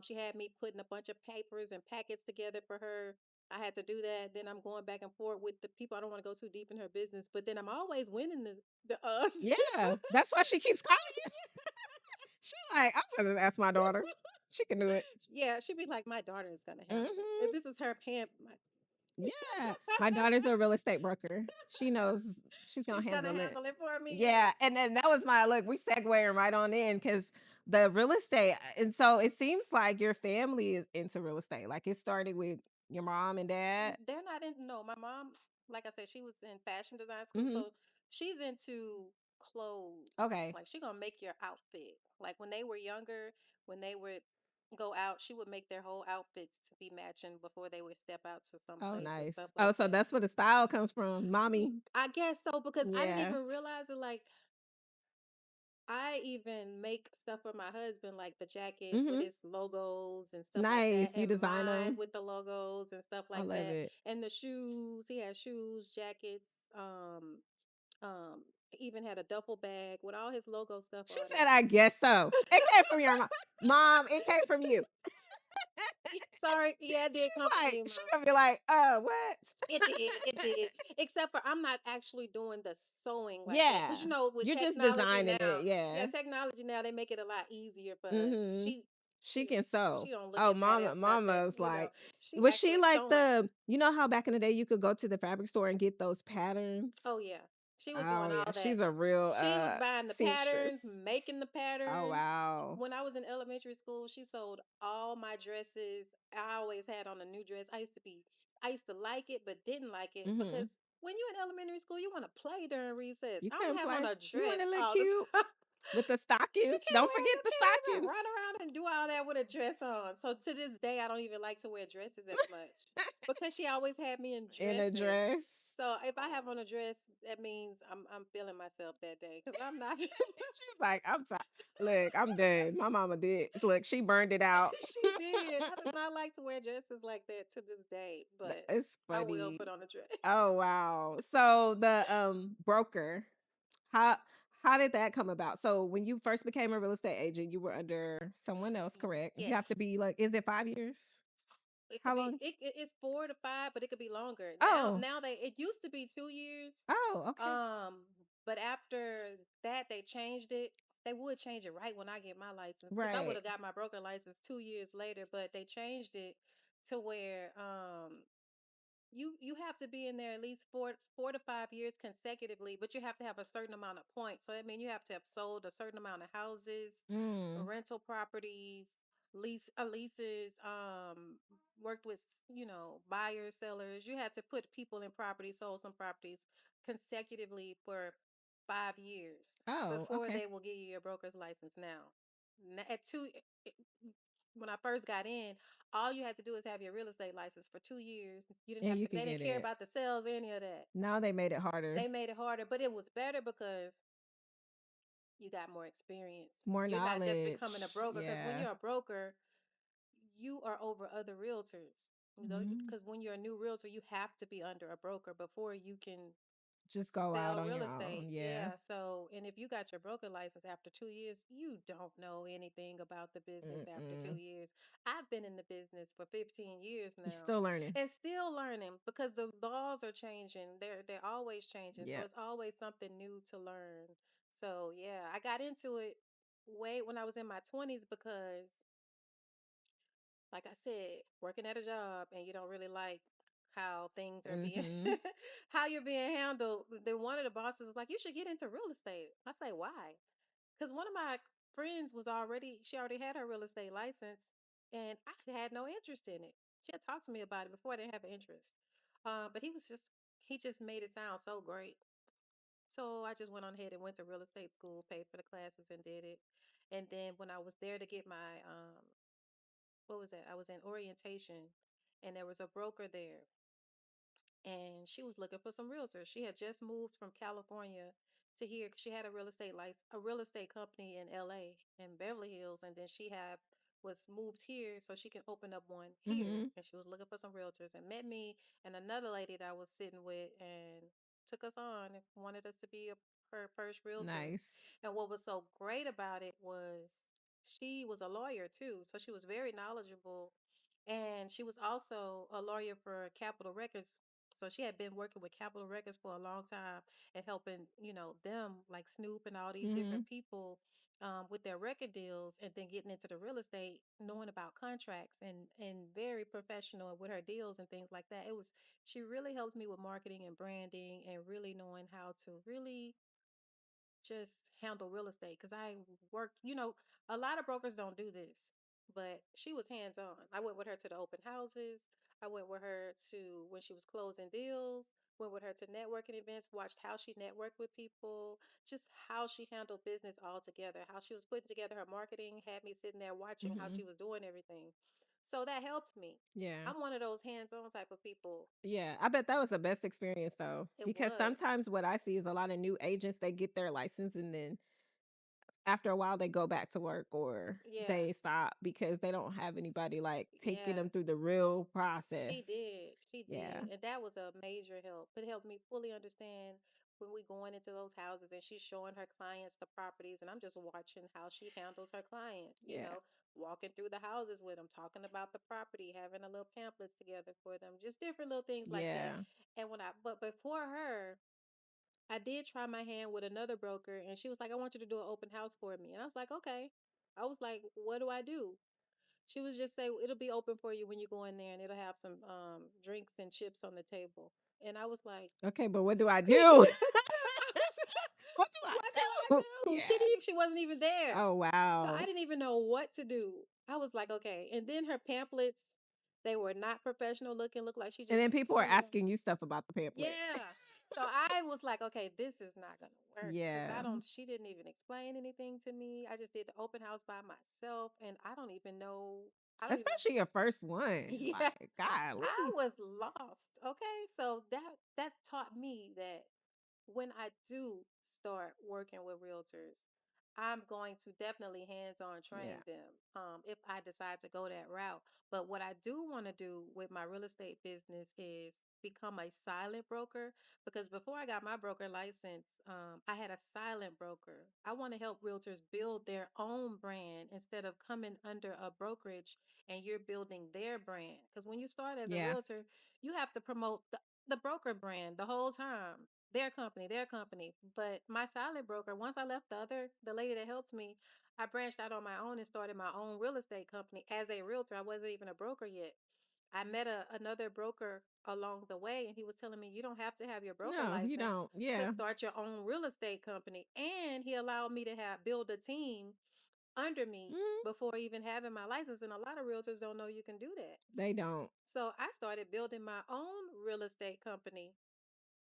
Speaker 2: she had me putting a bunch of papers and packets together for her. I had to do that. Then I'm going back and forth with the people. I don't want to go too deep in her business, but then I'm always winning the us.
Speaker 1: Yeah. That's why she keeps calling you. She like, I'm gonna ask my daughter. She can do it.
Speaker 2: Yeah, she'd be like, my daughter is gonna handle this.
Speaker 1: Hmm.
Speaker 2: And this is her paying.
Speaker 1: Yeah. My daughter's a real estate broker. She knows she's gonna
Speaker 2: She's gonna
Speaker 1: handle it.
Speaker 2: handle it for me.
Speaker 1: Yeah,
Speaker 2: Yes.
Speaker 1: and then that was my look. We segueing right on in because the real estate, and so it seems like your family is into real estate. Like it started with your mom and dad.
Speaker 2: They're not in. No, my mom, like I said, she was in fashion design school,
Speaker 1: Hmm.
Speaker 2: so she's into clothes.
Speaker 1: Okay.
Speaker 2: Like she gonna make your outfit. Like when they were younger, when they would go out, she would make their whole outfits to be matching before they would step out to some
Speaker 1: Oh,
Speaker 2: place and stuff
Speaker 1: nice. Oh,
Speaker 2: like
Speaker 1: so
Speaker 2: that.
Speaker 1: that's where the style comes from, mommy.
Speaker 2: I guess so because I didn't
Speaker 1: Yeah.
Speaker 2: even realize it. Like I even make stuff for my husband, like the jackets with
Speaker 1: Hmm.
Speaker 2: his logos and stuff like that,
Speaker 1: Nice. You
Speaker 2: and
Speaker 1: design
Speaker 2: mine
Speaker 1: them.
Speaker 2: with the logos and stuff
Speaker 1: I
Speaker 2: like
Speaker 1: love
Speaker 2: that.
Speaker 1: it.
Speaker 2: And the shoes, he has shoes, jackets, even had a duffel bag with all his logo stuff
Speaker 1: She
Speaker 2: on
Speaker 1: said,
Speaker 2: it.
Speaker 1: "I guess so." It came from your mom. Mom, it came from you.
Speaker 2: Sorry, yeah, it did
Speaker 1: She's
Speaker 2: come from
Speaker 1: like,
Speaker 2: me,
Speaker 1: she
Speaker 2: Mom.
Speaker 1: gonna be like, what?
Speaker 2: It did, it did. Except for I'm not actually doing the sewing like that. Because
Speaker 1: Yeah.
Speaker 2: you know, with
Speaker 1: You're just
Speaker 2: technology
Speaker 1: designing it.
Speaker 2: now, yeah,
Speaker 1: Yeah.
Speaker 2: technology now they make it a lot easier for us.
Speaker 1: Mhm. She
Speaker 2: She
Speaker 1: can sew.
Speaker 2: she don't look
Speaker 1: Oh,
Speaker 2: at that as nothing,
Speaker 1: mama's
Speaker 2: you know.
Speaker 1: like,
Speaker 2: She
Speaker 1: was she
Speaker 2: actually
Speaker 1: like
Speaker 2: sewing.
Speaker 1: the, you know how back in the day you could go to the fabric store and get those
Speaker 2: Oh
Speaker 1: patterns?
Speaker 2: yeah. She was
Speaker 1: Oh
Speaker 2: doing
Speaker 1: yeah,
Speaker 2: all that.
Speaker 1: she's a real
Speaker 2: She was buying the patterns,
Speaker 1: seamstress.
Speaker 2: making the
Speaker 1: Oh
Speaker 2: patterns.
Speaker 1: wow.
Speaker 2: When I was in elementary school, she sold all my dresses. I always had on a new dress. I used to like it, but didn't like it because
Speaker 1: Mhm.
Speaker 2: when you're in elementary school, you want to play during recess.
Speaker 1: You
Speaker 2: I don't
Speaker 1: couldn't
Speaker 2: have on
Speaker 1: play.
Speaker 2: a
Speaker 1: You want
Speaker 2: dress
Speaker 1: to look
Speaker 2: all the
Speaker 1: cute
Speaker 2: time.
Speaker 1: with the
Speaker 2: You
Speaker 1: stockings.
Speaker 2: can't
Speaker 1: Don't
Speaker 2: wear,
Speaker 1: forget
Speaker 2: you
Speaker 1: the
Speaker 2: can't even run
Speaker 1: stockings.
Speaker 2: around and do all that with a dress on. So to this day, I don't even like to wear dresses as much because she always had me in
Speaker 1: In a
Speaker 2: dresses.
Speaker 1: dress.
Speaker 2: So if I have on a dress, that means I'm feeling myself that day because I'm not.
Speaker 1: She's like, I'm tired. Look, I'm done. My mama did. Look, she burned it out.
Speaker 2: She did. I do not like to wear dresses like that to this day, but
Speaker 1: It's
Speaker 2: I will
Speaker 1: funny.
Speaker 2: put on a dress.
Speaker 1: Oh wow. So the broker, how how did that come about? So when you first became a real estate agent, you were under someone else, correct? You
Speaker 2: Yes.
Speaker 1: have to be like, is it 5 years?
Speaker 2: It could
Speaker 1: How
Speaker 2: be
Speaker 1: long?
Speaker 2: it's 4 to 5, but it could be longer.
Speaker 1: Oh,
Speaker 2: Now they it used to be 2 years.
Speaker 1: oh, okay.
Speaker 2: Um, but after that they changed it. they would change it right when I get my license because I would
Speaker 1: Right.
Speaker 2: have got my broker license 2 years later, but they changed it to where you have to be in there at least 4 to 5 years consecutively, but you have to have a certain amount of points. So that means you have to have sold a certain amount of houses,
Speaker 1: Mm.
Speaker 2: rental properties, leases, worked with buyers, sellers. You have to put people in property, sold some properties consecutively for 5 years
Speaker 1: Oh,
Speaker 2: before
Speaker 1: okay.
Speaker 2: they will give you your broker's license. Now, at when I first got in, all you had to do is have your real estate license for 2 years. You didn't
Speaker 1: And
Speaker 2: have
Speaker 1: you
Speaker 2: to.
Speaker 1: could
Speaker 2: They didn't
Speaker 1: get
Speaker 2: care
Speaker 1: it.
Speaker 2: about the sales or any of that.
Speaker 1: Now they made it harder.
Speaker 2: They made it harder, but it was better because you got more experience.
Speaker 1: More
Speaker 2: You're not just becoming a
Speaker 1: knowledge.
Speaker 2: broker because when
Speaker 1: Yeah.
Speaker 2: you're a broker, you are over other realtors.
Speaker 1: Mhm.
Speaker 2: Because when you're a new realtor, you have to be under a broker before you can
Speaker 1: Just go out
Speaker 2: sell
Speaker 1: on
Speaker 2: real
Speaker 1: your
Speaker 2: estate.
Speaker 1: own. Yeah.
Speaker 2: Yeah. So, and if you got your broker license after 2 years, you don't know anything about the business after two
Speaker 1: Mm-mm.
Speaker 2: years. I've been in the business for 15 years
Speaker 1: You're
Speaker 2: now
Speaker 1: still learning.
Speaker 2: and still learning because the laws are changing. They're always changing. So
Speaker 1: Yeah.
Speaker 2: it's always something new to learn. So, yeah, I got into it way when I was in my 20s because like I said, working at a job and you don't really like how things are being
Speaker 1: Mhm.
Speaker 2: how you're being handled. Then one of the bosses was like, "You should get into real estate." I say, "Why?" Because one of my friends she already had her real estate license, and I had no interest in it. She had talked to me about it before. I didn't have an interest, but he just made it sound so great. So I just went on ahead and went to real estate school, paid for the classes, and did it. And then when I was there to get my what was that? I was in orientation and there was a broker there and she was looking for some realtors. She had just moved from California to here 'cause she had a real estate company in LA in Beverly Hills and then she had was moved here so she can open up one here
Speaker 1: Mhm.
Speaker 2: and she was looking for some realtors and met me and another lady that I was sitting with and took us on and wanted us to be her first realtors.
Speaker 1: Nice.
Speaker 2: And what was so great about it was she was a lawyer too, so she was very knowledgeable and she was also a lawyer for Capitol Records. So she had been working with Capitol Records for a long time and helping, them like Snoop and all these
Speaker 1: Mhm.
Speaker 2: different people with their record deals and then getting into the real estate, knowing about contracts and very professional with her deals and things like that. She really helped me with marketing and branding and really knowing how to really just handle real estate because I worked, a lot of brokers don't do this, but she was hands on. I went with her to the open houses. I went with her to when she was closing deals, went with her to networking events, watched how she networked with people, just how she handled business altogether, how she was putting together her marketing, had me sitting there watching how
Speaker 1: Mhm.
Speaker 2: she was doing everything. So that helped me.
Speaker 1: Yeah.
Speaker 2: I'm one of those hands on type of people.
Speaker 1: Yeah, I bet that was the best experience though,
Speaker 2: It
Speaker 1: because
Speaker 2: was.
Speaker 1: sometimes what I see is a lot of new agents, they get their license and then after a while they go back to work or
Speaker 2: Yeah.
Speaker 1: they stop because they don't have anybody like taking
Speaker 2: Yeah.
Speaker 1: them through the real
Speaker 2: She
Speaker 1: process.
Speaker 2: did. She
Speaker 1: Yeah.
Speaker 2: did. And that was a major help. It helped me fully understand when we going into those houses and she's showing her clients the properties and I'm just watching how she handles her clients,
Speaker 1: Yeah.
Speaker 2: walking through the houses with them, talking about the property, having a little pamphlets together for them, just different little things like that.
Speaker 1: Yeah.
Speaker 2: And but before her, I did try my hand with another broker and she was like, "I want you to do an open house for me." And I was like, "Okay." I was like, "What do I do?" She was just say it'll be open for you when you go in there and it'll have some drinks and chips on the table. And I was like,
Speaker 1: Okay, but what do I do?
Speaker 2: I was
Speaker 1: What do I
Speaker 2: what do I
Speaker 1: do?
Speaker 2: do?
Speaker 1: Yeah.
Speaker 2: She wasn't even there.
Speaker 1: Oh,
Speaker 2: So I
Speaker 1: wow.
Speaker 2: didn't even know what to do. I was like, okay. And then her pamphlets, they were not professional looking, looked like she
Speaker 1: And
Speaker 2: just
Speaker 1: then people are
Speaker 2: printed them.
Speaker 1: asking you stuff about the pamphlet.
Speaker 2: Yeah. So I was like, okay, this is not gonna work because
Speaker 1: Yeah.
Speaker 2: she didn't even explain anything to me. I just did the open house by myself and I don't even
Speaker 1: Especially your first one.
Speaker 2: yeah.
Speaker 1: Like,
Speaker 2: I
Speaker 1: golly.
Speaker 2: was lost. Okay. So that taught me that when I do start working with realtors, I'm going to definitely hands-on
Speaker 1: Yeah.
Speaker 2: train them if I decide to go that route. But what I do want to do with my real estate business is become a silent broker because before I got my broker license, I had a silent broker. I want to help realtors build their own brand instead of coming under a brokerage and you're building their brand. Because when you start as a
Speaker 1: Yeah.
Speaker 2: realtor, you have to promote the broker brand the whole time. Their company, their company. But my silent broker, once I left the lady that helped me, I branched out on my own and started my own real estate company as a realtor. I wasn't even a broker yet. I met another broker along the way, and he was telling me you don't have to have your broker
Speaker 1: No, you
Speaker 2: license
Speaker 1: don't.
Speaker 2: to
Speaker 1: Yeah.
Speaker 2: start your own real estate company. And he allowed me to have build a team under me
Speaker 1: Mhm.
Speaker 2: before even having my license. And a lot of realtors don't know you can do that.
Speaker 1: They don't.
Speaker 2: So I started building my own real estate company,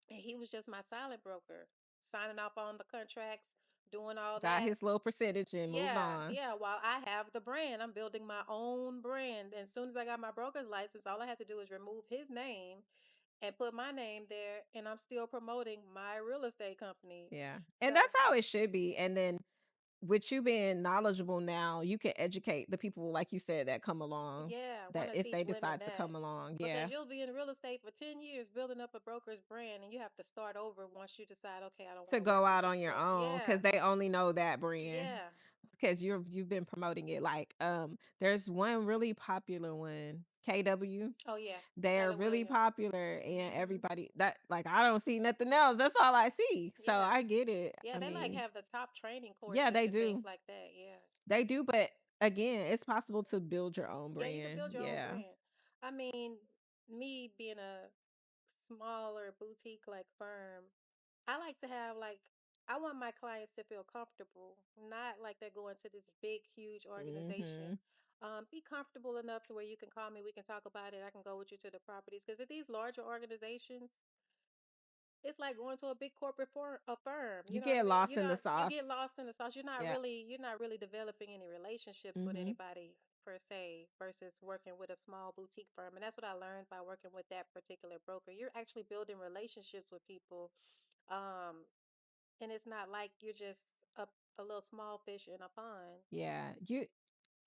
Speaker 2: and he was just my silent broker, signing off on the contracts, doing all
Speaker 1: Got
Speaker 2: that.
Speaker 1: his little percentage and moved
Speaker 2: Yeah,
Speaker 1: on.
Speaker 2: yeah. While I have the brand, I'm building my own brand. And as soon as I got my broker's license, all I had to do is remove his name and put my name there, and I'm still promoting my real estate company.
Speaker 1: Yeah. And
Speaker 2: So
Speaker 1: that's how it should be. And then with you being knowledgeable now, you can educate the people, like you said, that come along,
Speaker 2: yeah, I want
Speaker 1: that
Speaker 2: to
Speaker 1: if
Speaker 2: teach
Speaker 1: they
Speaker 2: women
Speaker 1: decide to
Speaker 2: that
Speaker 1: come along.
Speaker 2: because
Speaker 1: Yeah.
Speaker 2: you'll be in real estate for 10 years building up a broker's brand, and you have to start over once you decide, okay, I don't want
Speaker 1: To
Speaker 2: to work
Speaker 1: go
Speaker 2: with
Speaker 1: out
Speaker 2: this
Speaker 1: on your
Speaker 2: broker.
Speaker 1: own
Speaker 2: Yeah,
Speaker 1: because they only know that brand.
Speaker 2: yeah.
Speaker 1: Because you've been promoting it. Like there's one really popular one, KW.
Speaker 2: Oh, yeah.
Speaker 1: They're
Speaker 2: Keller
Speaker 1: really
Speaker 2: Williams.
Speaker 1: popular and
Speaker 2: Hmm.
Speaker 1: everybody that like I don't see nothing else. That's all I see. So
Speaker 2: Yeah.
Speaker 1: I get it.
Speaker 2: Yeah,
Speaker 1: I
Speaker 2: they like
Speaker 1: mean,
Speaker 2: have the top training
Speaker 1: yeah,
Speaker 2: courses
Speaker 1: they
Speaker 2: and things
Speaker 1: do.
Speaker 2: like that. Yeah.
Speaker 1: They do, but again, it's possible to build your own
Speaker 2: Yeah, you can
Speaker 1: brand.
Speaker 2: build your own
Speaker 1: Yeah.
Speaker 2: brand. I mean, me being a smaller boutique like firm, I like to have like I want my clients to feel comfortable, not like they're going to this big, huge organization.
Speaker 1: Mhm.
Speaker 2: Be comfortable enough to where you can call me, we can talk about it. I can go with you to the properties because at these larger organizations, it's like going to a big corporate a firm. You
Speaker 1: You
Speaker 2: know what I
Speaker 1: get
Speaker 2: mean?
Speaker 1: lost in the
Speaker 2: You get
Speaker 1: sauce.
Speaker 2: lost in the sauce.
Speaker 1: Yeah.
Speaker 2: You're not really developing any relationships with
Speaker 1: Mhm.
Speaker 2: anybody per se versus working with a small boutique firm. And that's what I learned by working with that particular broker. You're actually building relationships with people. Um, and it's not like you're just a little small fish in a pond.
Speaker 1: Yeah.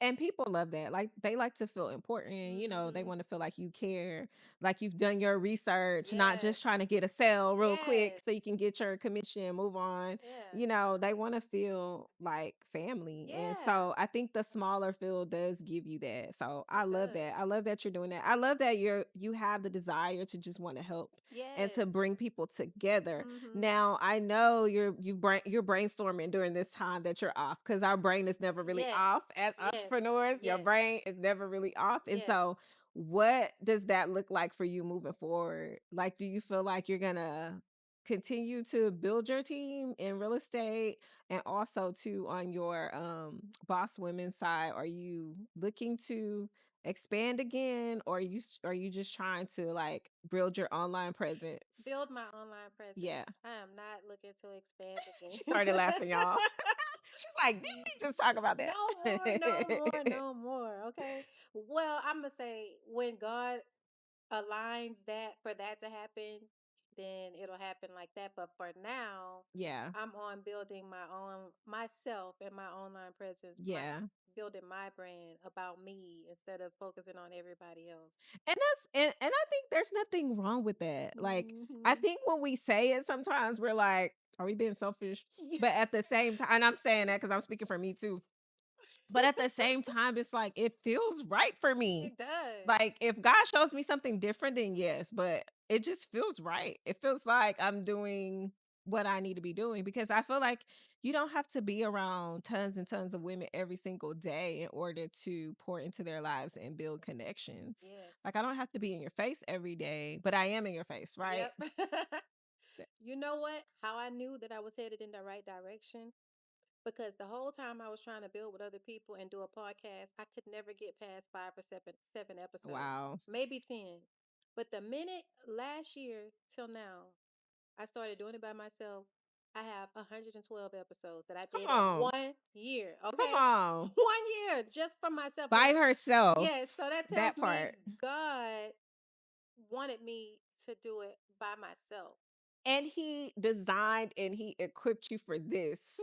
Speaker 1: And people love that. Like they like to feel important, they
Speaker 2: Mm-hmm.
Speaker 1: want to feel like you care, like you've done your research, not
Speaker 2: Yes.
Speaker 1: just trying to get a sale real quick
Speaker 2: Yes.
Speaker 1: so you can get your commission and move on.
Speaker 2: Yeah.
Speaker 1: They want to feel like family. And
Speaker 2: Yeah.
Speaker 1: so I think the smaller field does give you that. So I
Speaker 2: It
Speaker 1: love
Speaker 2: does.
Speaker 1: that. I love that you're doing that. I love that you have the desire to just want to help and
Speaker 2: Yes.
Speaker 1: to bring people together.
Speaker 2: Mm-hmm.
Speaker 1: Now, I know you're brainstorming during this time that you're off because our brain is never really
Speaker 2: Yes.
Speaker 1: off as
Speaker 2: Yes.
Speaker 1: entrepreneurs. Your
Speaker 2: Yes.
Speaker 1: brain is never really off. And
Speaker 2: Yes.
Speaker 1: so, what does that look like for you moving forward? Like, do you feel like you're gonna continue to build your team in real estate and also too on your boss women side? Are you looking to expand again or are you just trying to like build your online presence?
Speaker 2: Build my online presence.
Speaker 1: Yeah.
Speaker 2: I am not looking to expand
Speaker 1: She
Speaker 2: again.
Speaker 1: started laughing, y'all. She's like, "Didn't
Speaker 2: N-
Speaker 1: we just talk about that?"
Speaker 2: No more, no more, no more. Okay. Well, I'm gonna say when God aligns that for that to happen, then it'll happen like that. But for now,
Speaker 1: Yeah.
Speaker 2: I'm on building my own myself and my online presence,
Speaker 1: Yeah.
Speaker 2: building my brand about me instead of focusing on everybody else.
Speaker 1: And I think there's nothing wrong with that. Like, I
Speaker 2: Hmm.
Speaker 1: think when we say it sometimes we're like, "Are we being selfish?" But at the same time and I'm saying that because 'cause I'm speaking for me too. But at the same time, it's like, it feels right for me.
Speaker 2: It does.
Speaker 1: Like, if God shows me something different, then yes, but it just feels right. It feels like I'm doing what I need to be doing because I feel like you don't have to be around tons and tons of women every single day in order to pour into their lives and build connections.
Speaker 2: Yes.
Speaker 1: Like, I don't have to be in your face every day, but I am in your face, right?
Speaker 2: Yep. You know what? How I knew that I was headed in the right direction? Because the whole time I was trying to build with other people and do a podcast, I could never get past five or seven episodes,
Speaker 1: Wow.
Speaker 2: maybe 10. But the minute last year till now, I started doing it by myself. I have 112 episodes that I
Speaker 1: Come
Speaker 2: did in
Speaker 1: on.
Speaker 2: 1 year.
Speaker 1: Come
Speaker 2: Okay.
Speaker 1: on.
Speaker 2: 1 year just for myself.
Speaker 1: By herself.
Speaker 2: Yes. So that tells
Speaker 1: That
Speaker 2: me
Speaker 1: part.
Speaker 2: God wanted me to do it by myself.
Speaker 1: And he designed and he equipped you for this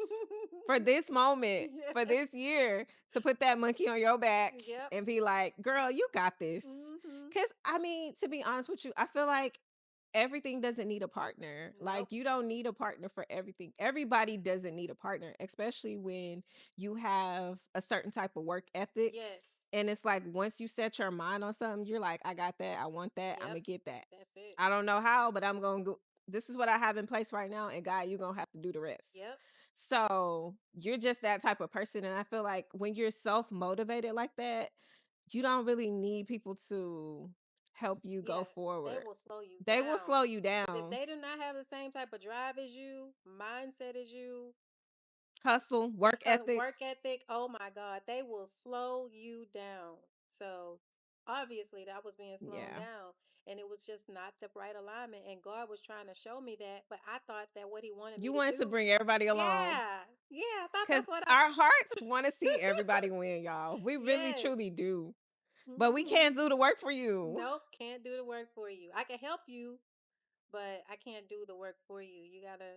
Speaker 1: moment, for
Speaker 2: Yes.
Speaker 1: this year to put that monkey on your back
Speaker 2: Yep.
Speaker 1: and be like, girl, you got this.
Speaker 2: Hmm.
Speaker 1: Cause I mean, to be honest with you, I feel like everything doesn't need a partner.
Speaker 2: Nope.
Speaker 1: Like you don't need a partner for everything. Everybody doesn't need a partner, especially when you have a certain type of work ethic.
Speaker 2: Yes.
Speaker 1: And it's like once you set your mind on something, you're like, I got that, I want that, I'm
Speaker 2: Yep.
Speaker 1: gonna get that.
Speaker 2: That's it.
Speaker 1: I don't know how, but I'm gonna go. This is what I have in place right now, and God, you're gonna have to do the rest.
Speaker 2: Yep.
Speaker 1: So you're just that type of person. And I feel like when you're self-motivated like that, you don't really need people to help you go
Speaker 2: Yeah, they
Speaker 1: forward.
Speaker 2: will slow you
Speaker 1: They will
Speaker 2: down.
Speaker 1: slow you
Speaker 2: Because if
Speaker 1: down.
Speaker 2: they do not have the same type of drive as you, mindset as you,
Speaker 1: Hustle, work ethic.
Speaker 2: work ethic, oh my God, they will slow you down. So obviously that was being slowed
Speaker 1: Yeah.
Speaker 2: down and it was just not the right alignment. And God was trying to show me that, but I thought that what he wanted me
Speaker 1: You
Speaker 2: to
Speaker 1: wanted to
Speaker 2: do,
Speaker 1: bring everybody along.
Speaker 2: yeah, yeah, I thought
Speaker 1: Because
Speaker 2: that's what I,
Speaker 1: our hearts want to see everybody win, y'all. We really
Speaker 2: yes.
Speaker 1: truly do. But we
Speaker 2: Hmm.
Speaker 1: can't do the work for you.
Speaker 2: Nope, can't do the work for you. I can help you, but I can't do the work for you. You gotta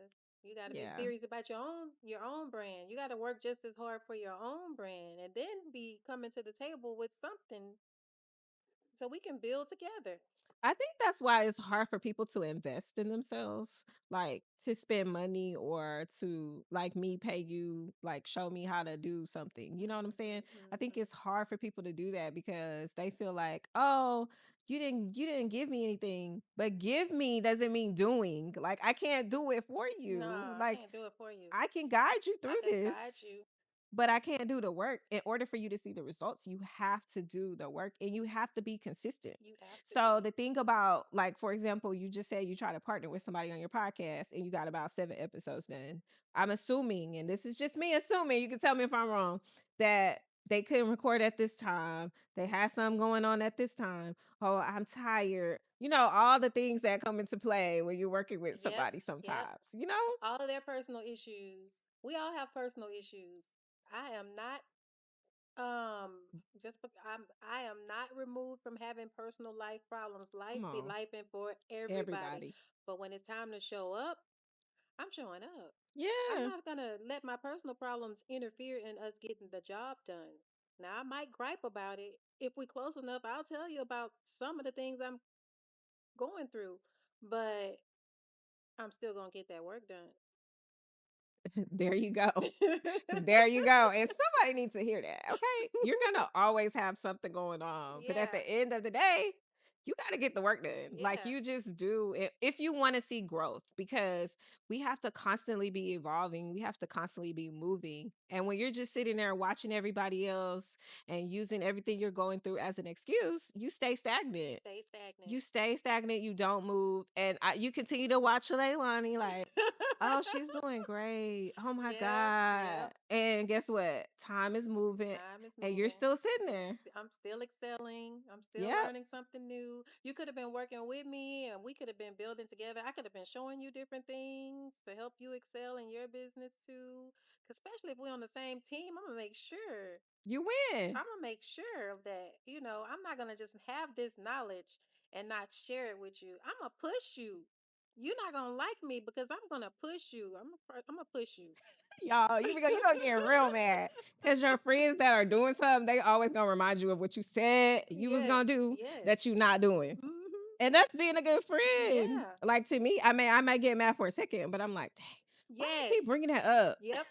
Speaker 2: be
Speaker 1: Yeah.
Speaker 2: serious about your own brand. You gotta work just as hard for your own brand and then be coming to the table with something so we can build together.
Speaker 1: I think that's why it's hard for people to invest in themselves, like to spend money or to like me pay you, like show me how to do something. You know what I'm saying? I think
Speaker 2: Hmm.
Speaker 1: it's hard for people to do that because they feel like, "Oh, you didn't give me anything." But give me doesn't mean doing. Like I can't do it for you.
Speaker 2: Nah, I
Speaker 1: Like
Speaker 2: can't do it for you.
Speaker 1: I can guide you
Speaker 2: I
Speaker 1: through
Speaker 2: could guide
Speaker 1: this,
Speaker 2: you.
Speaker 1: but I can't do the work. In order for you to see the results, you have to do the work and you have to be consistent.
Speaker 2: You have to
Speaker 1: So
Speaker 2: be.
Speaker 1: the thing about, like, for example, you just said you try to partner with somebody on your podcast and you got about 7 episodes done. I'm assuming, and this is just me assuming, you can tell me if I'm wrong, that they couldn't record at this time. They had something going on at this time. Oh, I'm tired. All the things that come into play when you're working with
Speaker 2: Yep.
Speaker 1: somebody
Speaker 2: Yep.
Speaker 1: sometimes.
Speaker 2: All of their personal issues. We all have personal issues. I am not I am not removed from having personal life problems. Life
Speaker 1: Come
Speaker 2: be
Speaker 1: on,
Speaker 2: life for everybody.
Speaker 1: everybody.
Speaker 2: But when it's time to show up, I'm showing up. I'm
Speaker 1: Yeah.
Speaker 2: not gonna let my personal problems interfere in us getting the job done. Now I might gripe about it. If we close enough, I'll tell you about some of the things I'm going through. But I'm still gonna get that work done.
Speaker 1: There you go. There you go. And somebody needs to hear that. Okay. You're going to always have something going on. But at
Speaker 2: Yeah.
Speaker 1: the end of the day, you got to get the work done. Like
Speaker 2: Yeah.
Speaker 1: you just do if you want to see growth, because we have to constantly be evolving. We have to constantly be moving. And when you're just sitting there watching everybody else and using everything you're going through as an excuse, you stay
Speaker 2: You
Speaker 1: stagnant.
Speaker 2: stay stagnant.
Speaker 1: You stay stagnant. You don't move. And you continue to watch Leilani like, oh, she's doing great. Oh my
Speaker 2: Yep,
Speaker 1: God.
Speaker 2: yep.
Speaker 1: And guess what? Time is moving
Speaker 2: Time is
Speaker 1: and you're
Speaker 2: moving.
Speaker 1: still sitting there.
Speaker 2: I'm still excelling. I'm still
Speaker 1: Yep.
Speaker 2: learning something new. You could have been working with me and we could have been building together. I could have been showing you different things to help you excel in your business too. 'Cause especially if we're on the same team, I'm going to make sure.
Speaker 1: You win.
Speaker 2: I'm going to make sure of that. I'm not going to just have this knowledge and not share it with you. I'm going to push you. You're not going to like me because I'm going to push you. I'm going to push you.
Speaker 1: Y'all, you gonna get real mad. Because your friends that are doing something, they always gonna remind you of what you said you was
Speaker 2: Yes,
Speaker 1: gonna do
Speaker 2: yes.
Speaker 1: that you not doing.
Speaker 2: Hmm.
Speaker 1: And that's being a good friend.
Speaker 2: Yeah.
Speaker 1: Like to me, I might get mad for a second, but I'm like, dang, why I
Speaker 2: Yes.
Speaker 1: keep bringing that up?
Speaker 2: Yep.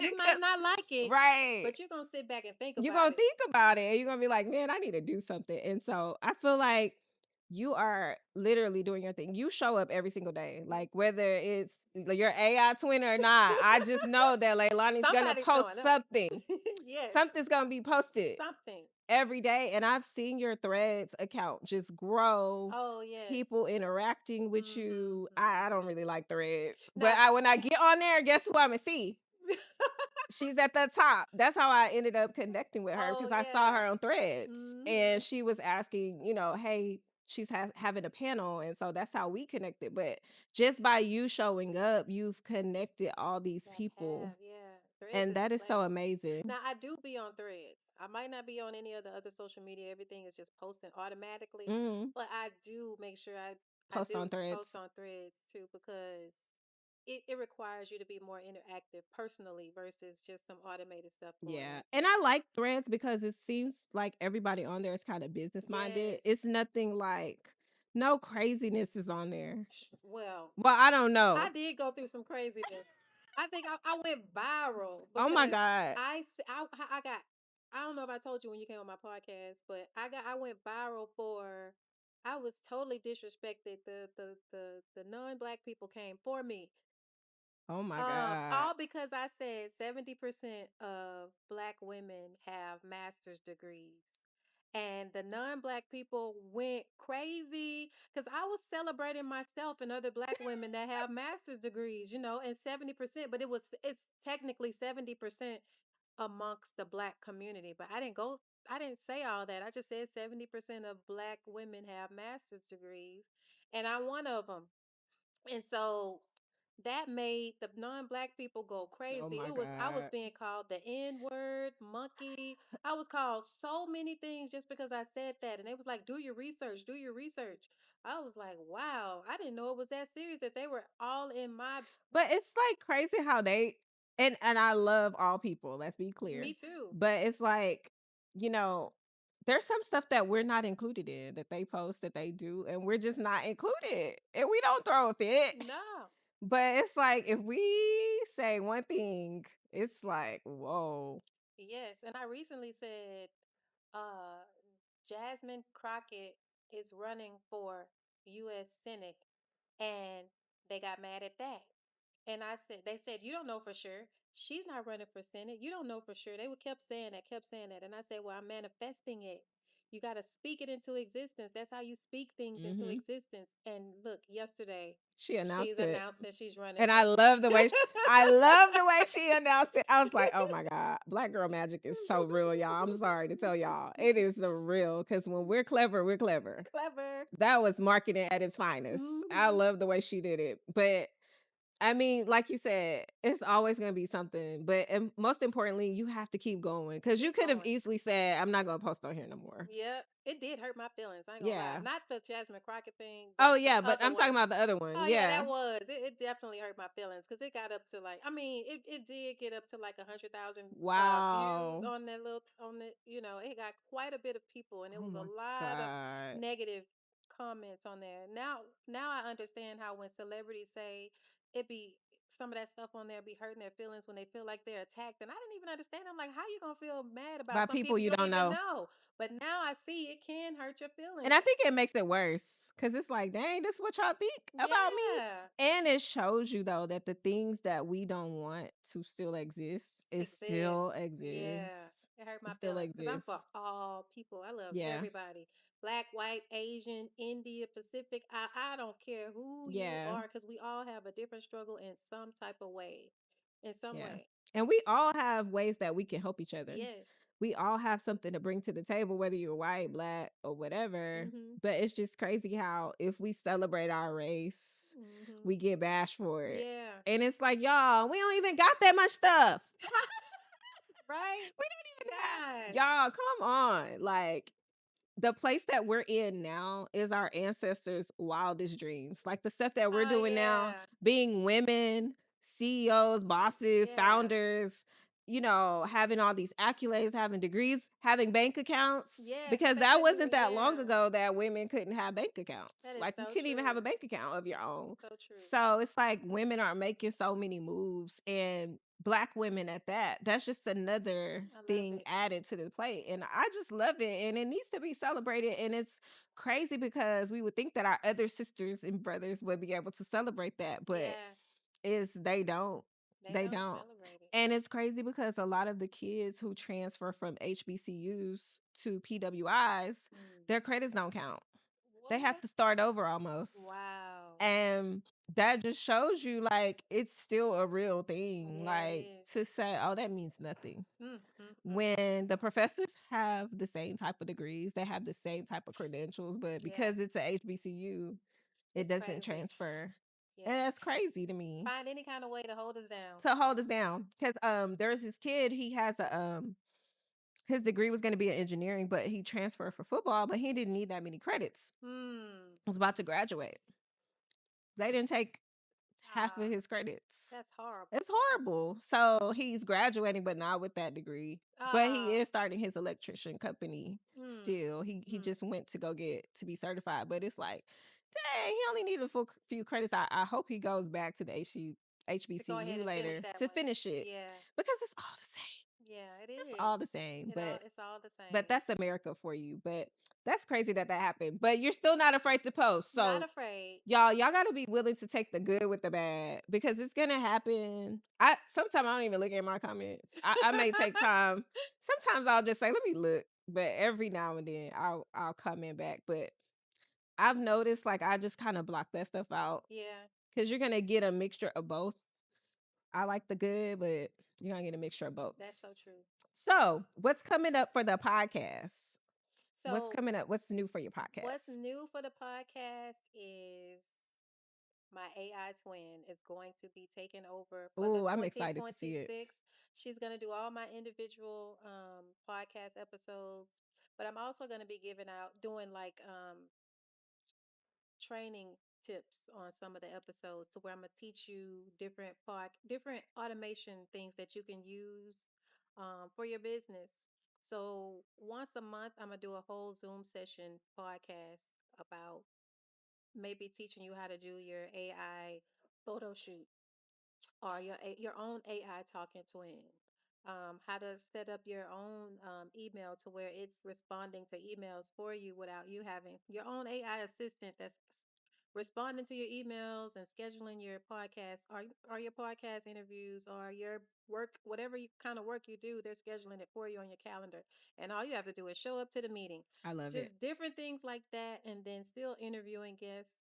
Speaker 2: You might
Speaker 1: 'Cause-
Speaker 2: not like it,
Speaker 1: right.
Speaker 2: but you're gonna sit back and think
Speaker 1: You're
Speaker 2: about
Speaker 1: gonna
Speaker 2: it.
Speaker 1: think about it and you're gonna be like, man, I need to do something. And so I feel like you are literally doing your thing. You show up every single day, like whether it's like your AI twin or not. I just know that Leilani's gonna
Speaker 2: Somebody's showing
Speaker 1: post
Speaker 2: up.
Speaker 1: something.
Speaker 2: Yes.
Speaker 1: Something's gonna be posted
Speaker 2: Something.
Speaker 1: every day. And I've seen your threads account just grow.
Speaker 2: Oh yes.
Speaker 1: People interacting with
Speaker 2: Mm-hmm.
Speaker 1: you. I don't
Speaker 2: Mm-hmm.
Speaker 1: really like threads, but
Speaker 2: Now
Speaker 1: when I get on there, guess who I'm gonna see? She's at the top. That's how I ended up connecting with her
Speaker 2: oh
Speaker 1: because I saw
Speaker 2: yeah.
Speaker 1: her on Threads
Speaker 2: Mm-hmm.
Speaker 1: and she was asking, hey, she's having a panel. And so that's how we connected. But just by you showing up, you've connected all these
Speaker 2: That
Speaker 1: people.
Speaker 2: have, yeah. Threads
Speaker 1: And
Speaker 2: is a
Speaker 1: that is so
Speaker 2: place.
Speaker 1: amazing.
Speaker 2: Now I do be on threads. I might not be on any of the other social media. Everything is just posting automatically.
Speaker 1: Mm,
Speaker 2: But I do make sure I
Speaker 1: post
Speaker 2: do
Speaker 1: on
Speaker 2: post
Speaker 1: Threads.
Speaker 2: on threads too because it requires you to be more interactive personally versus just some automated stuff going
Speaker 1: Yeah.
Speaker 2: on.
Speaker 1: And I like Threads because it seems like everybody on there is kind of business minded.
Speaker 2: Yes.
Speaker 1: It's nothing like, no craziness is on there.
Speaker 2: Well,
Speaker 1: Well, I don't
Speaker 2: I
Speaker 1: know.
Speaker 2: did go through some craziness. I think I went viral
Speaker 1: Oh my
Speaker 2: because
Speaker 1: God.
Speaker 2: I got I don't know if I told you when you came on my podcast, but I went viral for I was totally disrespected. The non-black people came for me.
Speaker 1: Oh my God.
Speaker 2: All because I said 70% of black women have master's degrees. And the non-black people went crazy because I was celebrating myself and other black women that have master's degrees, and 70%, but it's technically 70% amongst the black community. But I didn't say all that. I just said 70% of black women have master's degrees, and I'm one of them. And so that made the non-black people go
Speaker 1: Oh
Speaker 2: crazy.
Speaker 1: my
Speaker 2: I was
Speaker 1: God.
Speaker 2: being called the N-word, monkey. I was called so many things just because I said that. And they was like, do your research, do your research. I was like, wow, I didn't know it was that serious that they were all in my
Speaker 1: But it's like crazy how they and I love all people, let's be
Speaker 2: me
Speaker 1: clear.
Speaker 2: too.
Speaker 1: But it's like, you know, there's some stuff that we're not included in that they post that they do, and we're just not included. And we don't throw a fit.
Speaker 2: No.
Speaker 1: But it's like if we say one thing, it's like, whoa.
Speaker 2: Yes. And I recently said uh Jasmine Crockett is running for US Senate, and they got mad at that. And they said, you don't know for sure. She's not running for Senate. You don't know for sure. They would kept saying that, kept saying that. And I said, well, I'm manifesting it. You got to speak it into existence. That's how you speak things into
Speaker 1: Hmm.
Speaker 2: existence. And look, yesterday,
Speaker 1: She
Speaker 2: she's
Speaker 1: announced it.
Speaker 2: announced that she's running
Speaker 1: And
Speaker 2: for.
Speaker 1: I love the way she announced it. I was like, oh my God, Black Girl Magic is so real, y'all. I'm sorry to tell y'all. It is so real because when we're clever, we're clever.
Speaker 2: Clever.
Speaker 1: That was marketing at its finest. I
Speaker 2: Hmm.
Speaker 1: love the way she did it. But I mean, like you said, it's always going to be something. But most importantly, you have to keep going because you
Speaker 2: Keep
Speaker 1: could have
Speaker 2: going.
Speaker 1: easily said, I'm not going to post on here no more.
Speaker 2: Yeah, it did hurt my feelings. I ain't gonna lie.
Speaker 1: Yeah.
Speaker 2: Not the Jasmine Crockett thing,
Speaker 1: Oh,
Speaker 2: the
Speaker 1: yeah. But
Speaker 2: other
Speaker 1: I'm talking
Speaker 2: one.
Speaker 1: about the other one.
Speaker 2: Oh yeah,
Speaker 1: Yeah.
Speaker 2: that was it. Definitely hurt my feelings because it got up to like it did get up to like 100,000 views
Speaker 1: Wow.
Speaker 2: on that little on the it got quite a bit of people, and it
Speaker 1: Oh
Speaker 2: was a
Speaker 1: my
Speaker 2: lot of
Speaker 1: God.
Speaker 2: negative comments on there. Now I understand how when celebrities say it be some of that stuff on there be hurting their feelings when they feel like they're attacked, and I didn't even understand. I'm like, how you gonna feel mad about
Speaker 1: By
Speaker 2: some
Speaker 1: people
Speaker 2: people
Speaker 1: you
Speaker 2: you don't
Speaker 1: don't
Speaker 2: even
Speaker 1: know.
Speaker 2: know? But now I see it can hurt your
Speaker 1: And
Speaker 2: feelings.
Speaker 1: I think it makes it worse because it's like, dang, this is what y'all think about me.
Speaker 2: Yeah,
Speaker 1: And it shows you though that the things that we don't want to still exist, it
Speaker 2: exists.
Speaker 1: still
Speaker 2: Yeah,
Speaker 1: exists.
Speaker 2: it hurt
Speaker 1: It
Speaker 2: my
Speaker 1: still
Speaker 2: feelings because I'm for
Speaker 1: exists.
Speaker 2: all people. I love
Speaker 1: Yeah.
Speaker 2: everybody. Black, white, Asian, India, Pacific. I don't care who you
Speaker 1: Yeah.
Speaker 2: are because we all have a different struggle in some type of way. In some
Speaker 1: Yeah.
Speaker 2: way.
Speaker 1: And we all have ways that we can help each other.
Speaker 2: Yes.
Speaker 1: We all have something to bring to the table, whether you're white, black, or whatever.
Speaker 2: Mm-hmm.
Speaker 1: But it's just crazy how if we celebrate our race,
Speaker 2: Mm-hmm.
Speaker 1: we get bashed for it.
Speaker 2: Yeah.
Speaker 1: And it's like, y'all, we don't even got that much stuff.
Speaker 2: Right?
Speaker 1: We don't even have,
Speaker 2: God.
Speaker 1: y'all, come on. Like, the place that we're in now is our ancestors' wildest dreams. Like the stuff that we're
Speaker 2: Oh
Speaker 1: doing now,
Speaker 2: yeah.
Speaker 1: being women, CEOs, bosses,
Speaker 2: Yeah.
Speaker 1: founders, having all these accolades, having degrees, having bank accounts.
Speaker 2: Yes, but
Speaker 1: Because
Speaker 2: they
Speaker 1: that
Speaker 2: couldn't.
Speaker 1: wasn't that long
Speaker 2: Yeah.
Speaker 1: ago that women couldn't have bank
Speaker 2: That
Speaker 1: accounts.
Speaker 2: is
Speaker 1: Like you
Speaker 2: so
Speaker 1: couldn't even have a
Speaker 2: true.
Speaker 1: bank account of your own.
Speaker 2: So true.
Speaker 1: So it's like women are making so many moves and black women at that. That's just another
Speaker 2: I love
Speaker 1: thing
Speaker 2: it.
Speaker 1: added to the plate. And I just love it. And it needs to be celebrated. And it's crazy because we would think that our other sisters and brothers would be able to celebrate that, but
Speaker 2: Yeah.
Speaker 1: is they don't.
Speaker 2: They
Speaker 1: They
Speaker 2: don't
Speaker 1: don't.
Speaker 2: celebrate it.
Speaker 1: And it's crazy because a lot of the kids who transfer from HBCUs to PWIs,
Speaker 2: Mm.
Speaker 1: their credits don't count. They have
Speaker 2: What?
Speaker 1: to start over almost.
Speaker 2: Wow.
Speaker 1: And that just shows you like it's still a real thing.
Speaker 2: Yeah, it
Speaker 1: Like
Speaker 2: is.
Speaker 1: to say, oh, that means nothing.
Speaker 2: Mm, mm, mm.
Speaker 1: When the professors have the same type of degrees, they have the same type of credentials, but
Speaker 2: Yeah,
Speaker 1: because it's a HBCU, it
Speaker 2: it's
Speaker 1: doesn't
Speaker 2: crazy.
Speaker 1: transfer.
Speaker 2: Yeah.
Speaker 1: And that's crazy to me
Speaker 2: Find any kind of way to hold us down.
Speaker 1: to hold us down. Because there's this kid, he has a his degree was going to be in engineering, but he transferred for football, but he didn't need that many credits.
Speaker 2: Hmm.
Speaker 1: Was about to graduate. They didn't take half of
Speaker 2: Ah,
Speaker 1: his credits.
Speaker 2: that's horrible.
Speaker 1: It's horrible. So he's graduating, but not with that degree. But he
Speaker 2: Ah.
Speaker 1: is starting his electrician company
Speaker 2: Hmm.
Speaker 1: still. He
Speaker 2: Hmm.
Speaker 1: just went to go get to be certified. But it's like, dang, he only needed a few credits. I hope he goes back to the
Speaker 2: To go ahead
Speaker 1: HBCU
Speaker 2: and finish
Speaker 1: later
Speaker 2: that
Speaker 1: to
Speaker 2: one.
Speaker 1: finish it
Speaker 2: Yeah.
Speaker 1: because it's all the same.
Speaker 2: Yeah, it
Speaker 1: It's
Speaker 2: is.
Speaker 1: all the same,
Speaker 2: It's all the
Speaker 1: but
Speaker 2: same.
Speaker 1: that's America for you. But that's crazy that that happened. But you're still not afraid to post.
Speaker 2: Not
Speaker 1: So
Speaker 2: afraid.
Speaker 1: y'all got to be willing to take the good with the bad because it's gonna happen. I sometimes I don't even look at my comments. I may take time. Sometimes I'll just say, let me look. But every now and then I'll comment back. But I've noticed like I just kind of block that stuff out
Speaker 2: Yeah,
Speaker 1: because you're gonna get a mixture of both. I like the good, but you're gonna get a mixture of both.
Speaker 2: that's so true.
Speaker 1: So what's coming up for the podcast? What's
Speaker 2: So,
Speaker 1: coming up? What's new for your
Speaker 2: what's
Speaker 1: podcast?
Speaker 2: new for the podcast is my AI twin is going to be taking over for the
Speaker 1: Oh, I'm excited to see it.
Speaker 2: 2026. She's going to do all my individual podcast episodes, but I'm also going to be giving out, doing like training tips on some of the episodes to where I'm gonna teach you different automation things that you can use for your business. So once a month, I'm gonna do a whole Zoom session podcast about maybe teaching you how to do your AI photo shoot or your own AI talking twin. How to set up your own email to where it's responding to emails for you without you having your own AI assistant that's responding to your emails and scheduling your podcast or your podcast interviews or your work, whatever kind of work you do, they're scheduling it for you on your calendar. And all you have to do is show up to the meeting.
Speaker 1: I love it.
Speaker 2: Just different things like that, and then still interviewing guests.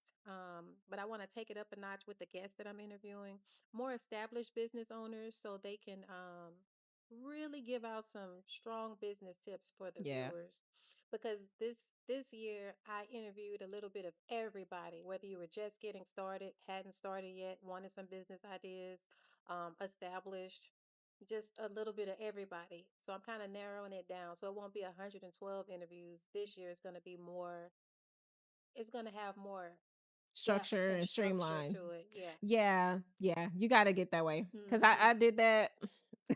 Speaker 2: But I want to take it up a notch with the guests that I'm interviewing, more established business owners, so they can really give out some strong business tips for the
Speaker 1: Yeah.
Speaker 2: viewers. Because this year I interviewed a little bit of everybody, whether you were just getting started, hadn't started yet, wanted some business ideas, established, just a little bit of everybody. So I'm kind of narrowing it down. So it won't be 112 interviews. This year it's going to be more, it's going to have more depth
Speaker 1: Structure
Speaker 2: and
Speaker 1: and
Speaker 2: structure
Speaker 1: streamline.
Speaker 2: to it. Yeah.
Speaker 1: Yeah, yeah. You got to get that way. Cuz I
Speaker 2: Mhm.
Speaker 1: did that.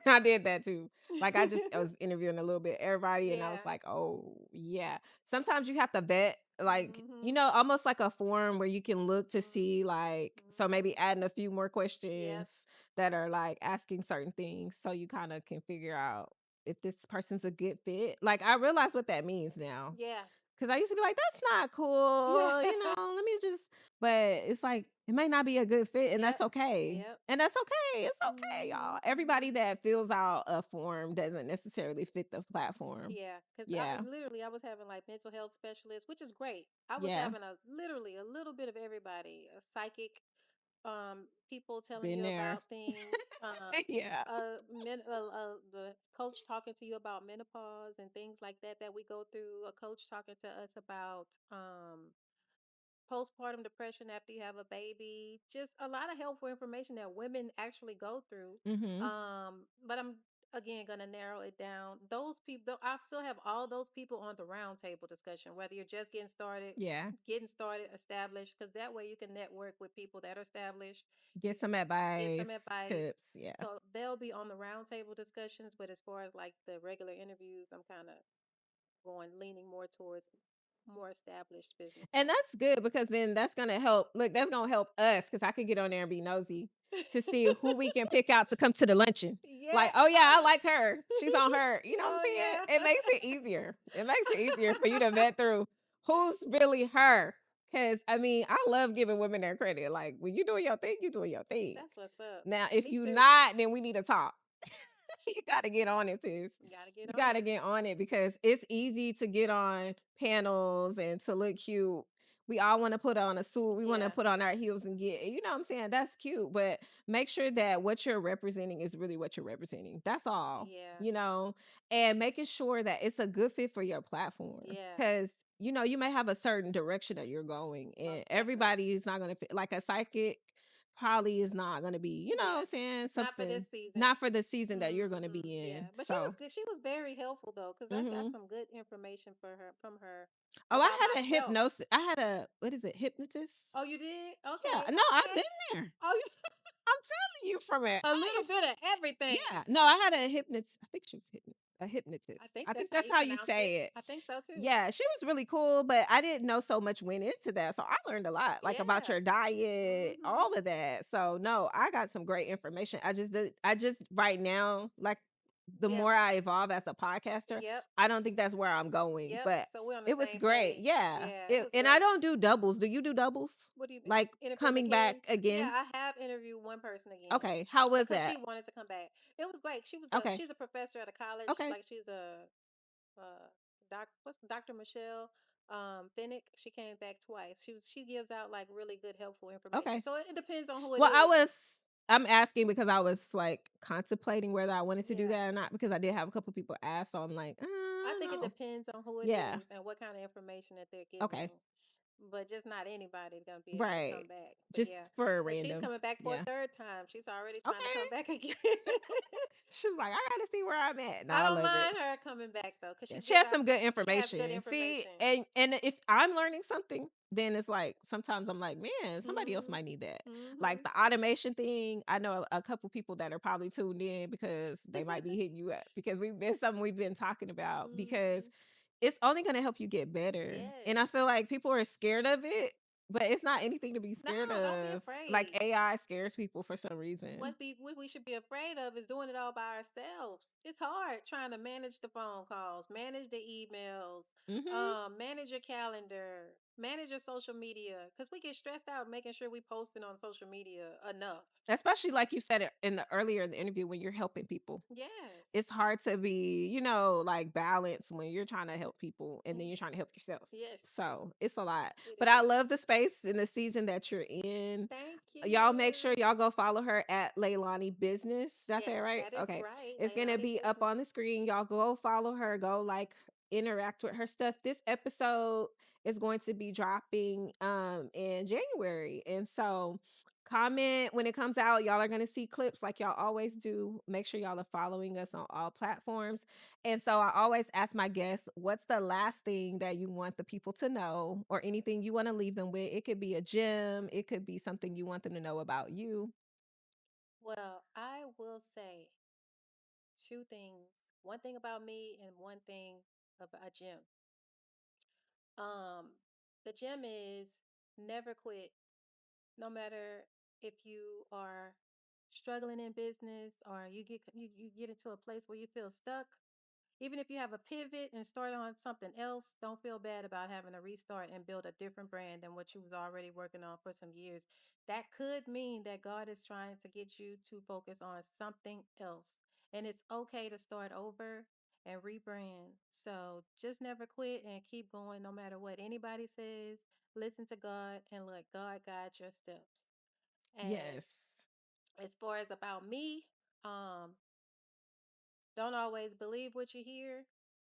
Speaker 1: I did that too. Like I was interviewing a little bit everybody and I was
Speaker 2: Yeah.
Speaker 1: like, "Oh, yeah." Sometimes you have to vet like,
Speaker 2: Mhm.
Speaker 1: almost like a form where you can look to see like so
Speaker 2: Mhm.
Speaker 1: maybe adding a few more
Speaker 2: Yep.
Speaker 1: questions that are like asking certain things so you kind of can figure out if this person's a good fit. Like I realize what that means now.
Speaker 2: Yeah.
Speaker 1: Cause I used to be like, that's not
Speaker 2: Yeah.
Speaker 1: cool, let me just, but it's like, it may not be a good fit and
Speaker 2: Yep.
Speaker 1: that's okay.
Speaker 2: Yep.
Speaker 1: And that's okay. It's okay, y'all.
Speaker 2: Mhm.
Speaker 1: Everybody
Speaker 2: Mhm.
Speaker 1: that fills out a form doesn't necessarily fit the platform.
Speaker 2: Yeah, because
Speaker 1: Yeah.
Speaker 2: I was having like mental health specialists, which is great. I was
Speaker 1: Yeah.
Speaker 2: having a literally a little bit of everybody, a psychic, people telling
Speaker 1: Been
Speaker 2: you
Speaker 1: there.
Speaker 2: about things,
Speaker 1: Yeah.
Speaker 2: the coach talking to you about menopause and things like that we go through. A coach talking to us about postpartum depression after you have a baby, just a lot of helpful information that women actually go through.
Speaker 1: Mm-hmm.
Speaker 2: But I'm again going to narrow it down. Those people, I still have all those people on the roundtable discussion, whether you're just
Speaker 1: Yeah.
Speaker 2: getting started, established, because that way you can network with people that are established. You
Speaker 1: Get some
Speaker 2: get some
Speaker 1: advice,
Speaker 2: advice.
Speaker 1: tips. Yeah.
Speaker 2: So they'll be on the roundtable discussions, but as far as like the regular interviews, I'm kind of leaning more towards more established
Speaker 1: And
Speaker 2: businesses.
Speaker 1: that's good because then that's gonna help. Look, that's gonna help us because I could get on there and be nosy to see who we can pick out to come to the luncheon.
Speaker 2: Yeah.
Speaker 1: Like, oh yeah,
Speaker 2: Oh
Speaker 1: I
Speaker 2: yeah.
Speaker 1: like her. She's on her. You know what I'm
Speaker 2: Oh
Speaker 1: saying?
Speaker 2: yeah.
Speaker 1: It makes it easier. It makes it easier for you to vet through who's really her. Cause I mean, I love giving women their credit. Like when you doing your thing, you doing your thing.
Speaker 2: That's what's up.
Speaker 1: Now, if
Speaker 2: Me
Speaker 1: you
Speaker 2: too.
Speaker 1: not, then we need to talk. You got to get on it, sis.
Speaker 2: You gotta get
Speaker 1: You
Speaker 2: on
Speaker 1: got to
Speaker 2: it.
Speaker 1: get on it because it's easy to get on panels and to look cute. We all want to put on a suit. We want to
Speaker 2: Yeah.
Speaker 1: put on our heels and get, what I'm saying? That's cute, but make sure that what you're representing is really what you're representing. That's all,
Speaker 2: Yeah.
Speaker 1: and making sure that it's a good fit for your platform.
Speaker 2: Yeah.
Speaker 1: Because, you may have a certain direction that you're going, and
Speaker 2: Most definitely.
Speaker 1: everybody is not going to fit. Like a psychic probably is not going to be, what
Speaker 2: Yeah.
Speaker 1: I'm saying?
Speaker 2: Not for this
Speaker 1: Something
Speaker 2: season.
Speaker 1: not for the season that you're going to be
Speaker 2: Yeah.
Speaker 1: in.
Speaker 2: But she was
Speaker 1: So,
Speaker 2: good. She was very helpful though, because I got
Speaker 1: hmm
Speaker 2: some good information for her from her
Speaker 1: oh,
Speaker 2: about
Speaker 1: I had a
Speaker 2: myself.
Speaker 1: hypnosis. I had a, what is it, hypnotist?
Speaker 2: Oh, you did?
Speaker 1: Yeah,
Speaker 2: Okay.
Speaker 1: no, I've
Speaker 2: Okay.
Speaker 1: been there.
Speaker 2: Oh, you
Speaker 1: I'm telling you from it.
Speaker 2: a little bit of everything.
Speaker 1: Yeah, no, I had a hypnotist. I think she was a
Speaker 2: I
Speaker 1: hypnotist.
Speaker 2: think
Speaker 1: I
Speaker 2: that's
Speaker 1: think
Speaker 2: how
Speaker 1: that's
Speaker 2: you
Speaker 1: how you
Speaker 2: pronounce it.
Speaker 1: say it.
Speaker 2: I think so too.
Speaker 1: Yeah, she was really cool, but I didn't know so much went into that. So I learned a lot, like about
Speaker 2: Yeah.
Speaker 1: your diet,
Speaker 2: Mhm.
Speaker 1: all of that. So no, I got some great information. I just right now, like the
Speaker 2: Yeah.
Speaker 1: more I evolve as a podcaster,
Speaker 2: Yep.
Speaker 1: I don't think that's where I'm going.
Speaker 2: Yep.
Speaker 1: But
Speaker 2: So we're on the
Speaker 1: it was
Speaker 2: same
Speaker 1: great.
Speaker 2: page.
Speaker 1: Yeah.
Speaker 2: Yeah, it was
Speaker 1: And I
Speaker 2: great.
Speaker 1: don't do doubles. Do you do doubles?
Speaker 2: What do you mean?
Speaker 1: Like
Speaker 2: Interviewing
Speaker 1: coming back
Speaker 2: again? Yeah,
Speaker 1: again?
Speaker 2: I have interviewed one person again
Speaker 1: Okay. How was
Speaker 2: because she
Speaker 1: that?
Speaker 2: wanted to come back. It was great.
Speaker 1: Okay.
Speaker 2: She's a professor at a college.
Speaker 1: Okay.
Speaker 2: Like she's a what's Dr. Michelle Finnick. She came back twice. She gives out like really good helpful information.
Speaker 1: Okay.
Speaker 2: So it depends on who it
Speaker 1: Well,
Speaker 2: is.
Speaker 1: I'm asking because I was like contemplating whether I wanted to do
Speaker 2: Yeah.
Speaker 1: that or not because I did have a couple people ask. So I'm like,
Speaker 2: I
Speaker 1: I
Speaker 2: think
Speaker 1: don't
Speaker 2: it
Speaker 1: know.
Speaker 2: depends on who it
Speaker 1: Yeah.
Speaker 2: is and what kind of information that they're
Speaker 1: Okay.
Speaker 2: giving. But just not anybody gonna be able to come
Speaker 1: Right.
Speaker 2: back. But
Speaker 1: Just
Speaker 2: yeah.
Speaker 1: for a
Speaker 2: And she's
Speaker 1: random.
Speaker 2: coming back for a
Speaker 1: Yeah.
Speaker 2: third time. She's already trying to come
Speaker 1: Okay.
Speaker 2: back again.
Speaker 1: She's like, I gotta see where I'm at. No,
Speaker 2: I
Speaker 1: I
Speaker 2: don't
Speaker 1: love it.
Speaker 2: mind her coming back though, because
Speaker 1: Yeah,
Speaker 2: she
Speaker 1: she
Speaker 2: give
Speaker 1: has
Speaker 2: out
Speaker 1: some good
Speaker 2: she has good
Speaker 1: information. See,
Speaker 2: information.
Speaker 1: and if I'm learning something, then it's like sometimes I'm like, man, somebody else
Speaker 2: Mhm.
Speaker 1: might need that. Like
Speaker 2: Mhm.
Speaker 1: the automation thing, I know a couple people that are probably tuned in because they might be hitting you up because we've been talking about because
Speaker 2: Mhm.
Speaker 1: it's only going to help you get better. And
Speaker 2: Yes.
Speaker 1: I feel like people are scared of it, but it's not anything to be
Speaker 2: No,
Speaker 1: scared
Speaker 2: don't be
Speaker 1: of. Like
Speaker 2: afraid.
Speaker 1: AI scares people for some reason.
Speaker 2: What we should be afraid of is doing it all by ourselves. It's hard trying to manage the phone calls, manage the emails,
Speaker 1: Mhm.
Speaker 2: manage your calendar, manage your social media. Because we get stressed out making sure we posting on social media enough.
Speaker 1: Especially like you said it in the earlier in the interview when you're helping people.
Speaker 2: Yes.
Speaker 1: It's hard to be, like balance when you're trying to help people and then
Speaker 2: Mm,
Speaker 1: you're trying to help yourself.
Speaker 2: yes,
Speaker 1: So it's a lot.
Speaker 2: it
Speaker 1: But I
Speaker 2: is.
Speaker 1: love the space and the season that you're in.
Speaker 2: Thank
Speaker 1: Y'all make
Speaker 2: you.
Speaker 1: sure y'all go follow her at Leilani Business. Did I say
Speaker 2: Yes,
Speaker 1: it right?
Speaker 2: that is
Speaker 1: Okay.
Speaker 2: right.
Speaker 1: It's gonna
Speaker 2: Leilani
Speaker 1: be up
Speaker 2: Business.
Speaker 1: on the screen. Y'all go follow her. Go like interact with her stuff. This episode is going to be dropping in January. And so comment when it comes out. Y'all are gonna see clips like y'all always do. Make sure y'all are following us on all platforms. And so I always ask my guests, what's the last thing that you want the people to know or anything you want to leave them with? It could be a gem, it could be something you want them to know about you.
Speaker 2: Well, I will say two things. One thing about me and one thing about a gym. Um, the gym is never quit, no matter if you are struggling in business or you get into a place where you feel stuck. Even if you have a pivot and start on something else, don't feel bad about having to restart and build a different brand than what you was already working on for some years. That could mean that God is trying to get you to focus on something else. And it's okay to start over and rebrand. So just never quit and keep going no matter what anybody says. Listen to God and let God guide your steps. And
Speaker 1: Yes.
Speaker 2: as far as about me, um, don't always believe what you hear,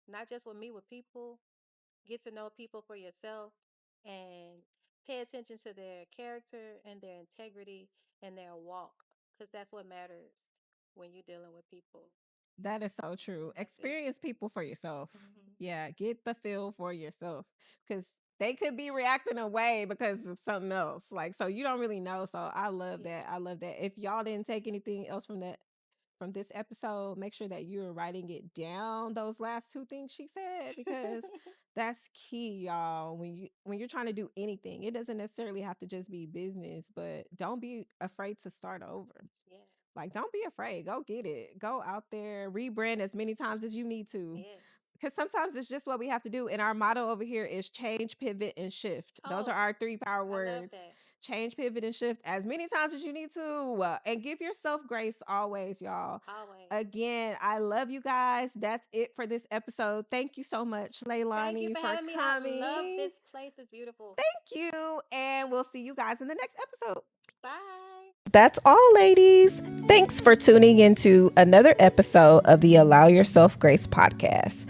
Speaker 2: not just with me, with people. Get to know people for yourself and pay attention to their character and their integrity and their walk because that's what matters when you're dealing with people.
Speaker 1: That is so true.
Speaker 2: That's it.
Speaker 1: Experience people for yourself.
Speaker 2: Hmm.
Speaker 1: Yeah, get the feel for yourself because they could be reacting away because of something else. Like, so you don't really know. So I love
Speaker 2: Yeah.
Speaker 1: that. I love that. If y'all didn't take anything else from this episode, make sure that you're writing it down. Those last two things she said because that's key, y'all. When you're trying to do anything, it doesn't necessarily have to just be business, but don't be afraid to start over.
Speaker 2: Yeah.
Speaker 1: Like, don't be afraid. Go get it. Go out there, rebrand as many times as you need to.
Speaker 2: Yes.
Speaker 1: Because sometimes it's just what we have to do. And our motto over here is change, pivot, and shift. Those are
Speaker 2: Oh,
Speaker 1: our three power
Speaker 2: I love
Speaker 1: words.
Speaker 2: that.
Speaker 1: Change, pivot, and shift as many times as you need to. And give yourself grace always, y'all.
Speaker 2: Always.
Speaker 1: Again, I love you guys. That's it for this episode. Thank you so much,
Speaker 2: Thank you
Speaker 1: Leilani,
Speaker 2: for
Speaker 1: for
Speaker 2: having me. I love
Speaker 1: coming.
Speaker 2: this place. It's beautiful.
Speaker 1: Thank you. And we'll see you guys in the next episode. Peace.
Speaker 2: Bye.
Speaker 1: That's all, ladies. Thanks for tuning into another episode of the Allow Yourself Grace podcast.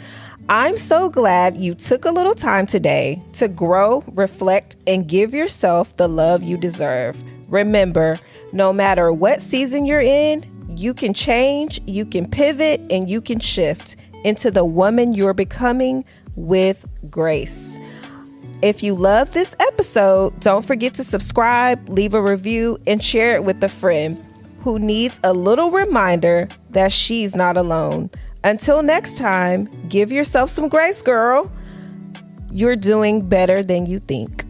Speaker 1: I'm so glad you took a little time today to grow, reflect, and give yourself the love you deserve. Remember, no matter what season you're in, you can change, you can pivot, and you can shift into the woman you're becoming with grace. If you love this episode, don't forget to subscribe, leave a review, and share it with a friend who needs a little reminder that she's not alone. Until next time, give yourself some grace, girl. You're doing better than you think.